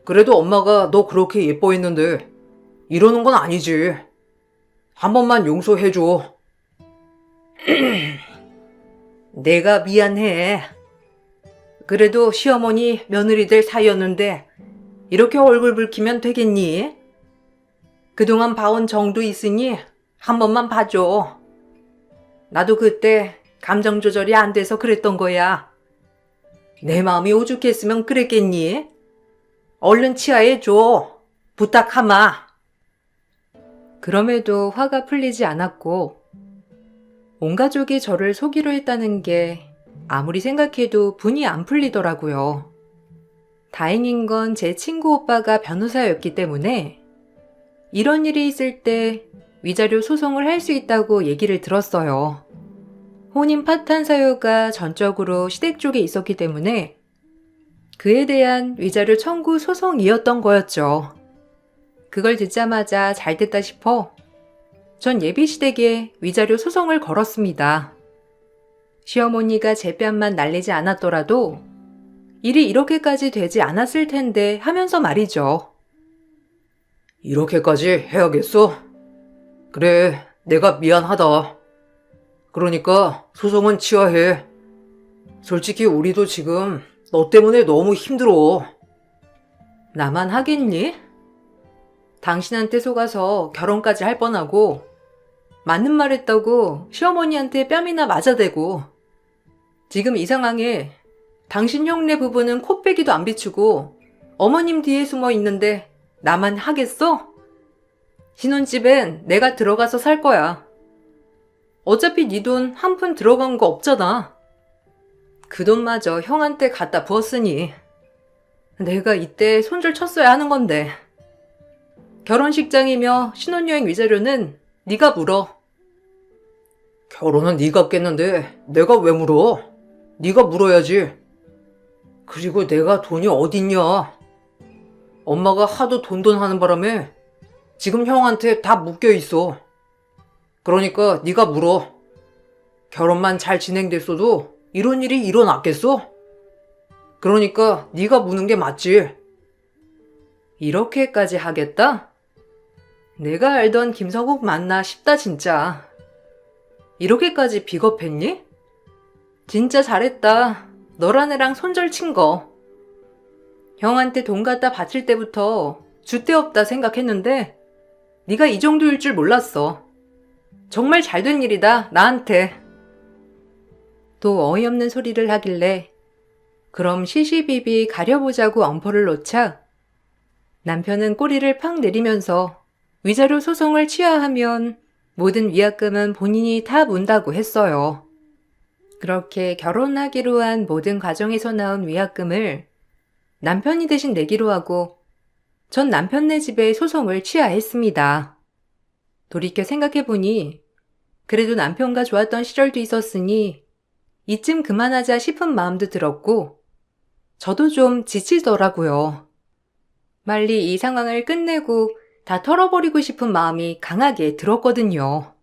그래도 엄마가 너 그렇게 예뻐했는데 이러는 건 아니지. 한 번만 용서해줘. 내가 미안해. 그래도 시어머니 며느리 될 사이였는데 이렇게 얼굴 붉히면 되겠니? 그동안 봐온 정도 있으니 한 번만 봐줘. 나도 그때 감정 조절이 안 돼서 그랬던 거야. 내 마음이 오죽했으면 그랬겠니? 얼른 치하해줘. 부탁하마. 그럼에도 화가 풀리지 않았고 온 가족이 저를 속이려 했다는 게 아무리 생각해도 분이 안 풀리더라고요. 다행인 건 제 친구 오빠가 변호사였기 때문에 이런 일이 있을 때 위자료 소송을 할 수 있다고 얘기를 들었어요. 혼인 파탄 사유가 전적으로 시댁 쪽에 있었기 때문에 그에 대한 위자료 청구 소송이었던 거였죠. 그걸 듣자마자 잘 됐다 싶어 전 예비시댁에 위자료 소송을 걸었습니다. 시어머니가 제 뺨만 날리지 않았더라도 일이 이렇게까지 되지 않았을 텐데 하면서 말이죠. 이렇게까지 해야겠어? 그래, 내가 미안하다. 그러니까 소송은 취하해. 솔직히 우리도 지금 너 때문에 너무 힘들어. 나만 하겠니? 당신한테 속아서 결혼까지 할 뻔하고 맞는 말 했다고 시어머니한테 뺨이나 맞아대고 지금 이 상황에 당신 형네 부부는 코빼기도 안 비추고 어머님 뒤에 숨어 있는데 나만 하겠어? 신혼집엔 내가 들어가서 살 거야. 어차피 네 돈 한 푼 들어간 거 없잖아. 그 돈마저 형한테 갖다 부었으니 내가 이때 손절 쳤어야 하는 건데. 결혼식장이며 신혼여행 위자료는 네가 물어. 결혼은 네가 깼는데 내가 왜 물어? 네가 물어야지. 그리고 내가 돈이 어딨냐? 엄마가 하도 돈돈 하는 바람에 지금 형한테 다 묶여 있어. 그러니까 네가 물어. 결혼만 잘 진행됐어도 이런 일이 일어났겠어? 그러니까 네가 무는 게 맞지. 이렇게까지 하겠다? 내가 알던 김성욱 맞나 싶다 진짜. 이렇게까지 비겁했니? 진짜 잘했다. 너란 애랑 손절 친 거. 형한테 돈 갖다 바칠 때부터 줏대없다 생각했는데 네가 이 정도일 줄 몰랐어. 정말 잘된 일이다, 나한테. 또 어이없는 소리를 하길래 그럼 시시비비 가려보자고 엄포를 놓자 남편은 꼬리를 팍 내리면서 위자료 소송을 취하하면 모든 위약금은 본인이 다 문다고 했어요. 그렇게 결혼하기로 한 모든 과정에서 나온 위약금을 남편이 대신 내기로 하고 전 남편네 집에 소송을 취하했습니다. 돌이켜 생각해보니 그래도 남편과 좋았던 시절도 있었으니 이쯤 그만하자 싶은 마음도 들었고 저도 좀 지치더라고요. 빨리 이 상황을 끝내고 다 털어버리고 싶은 마음이 강하게 들었거든요.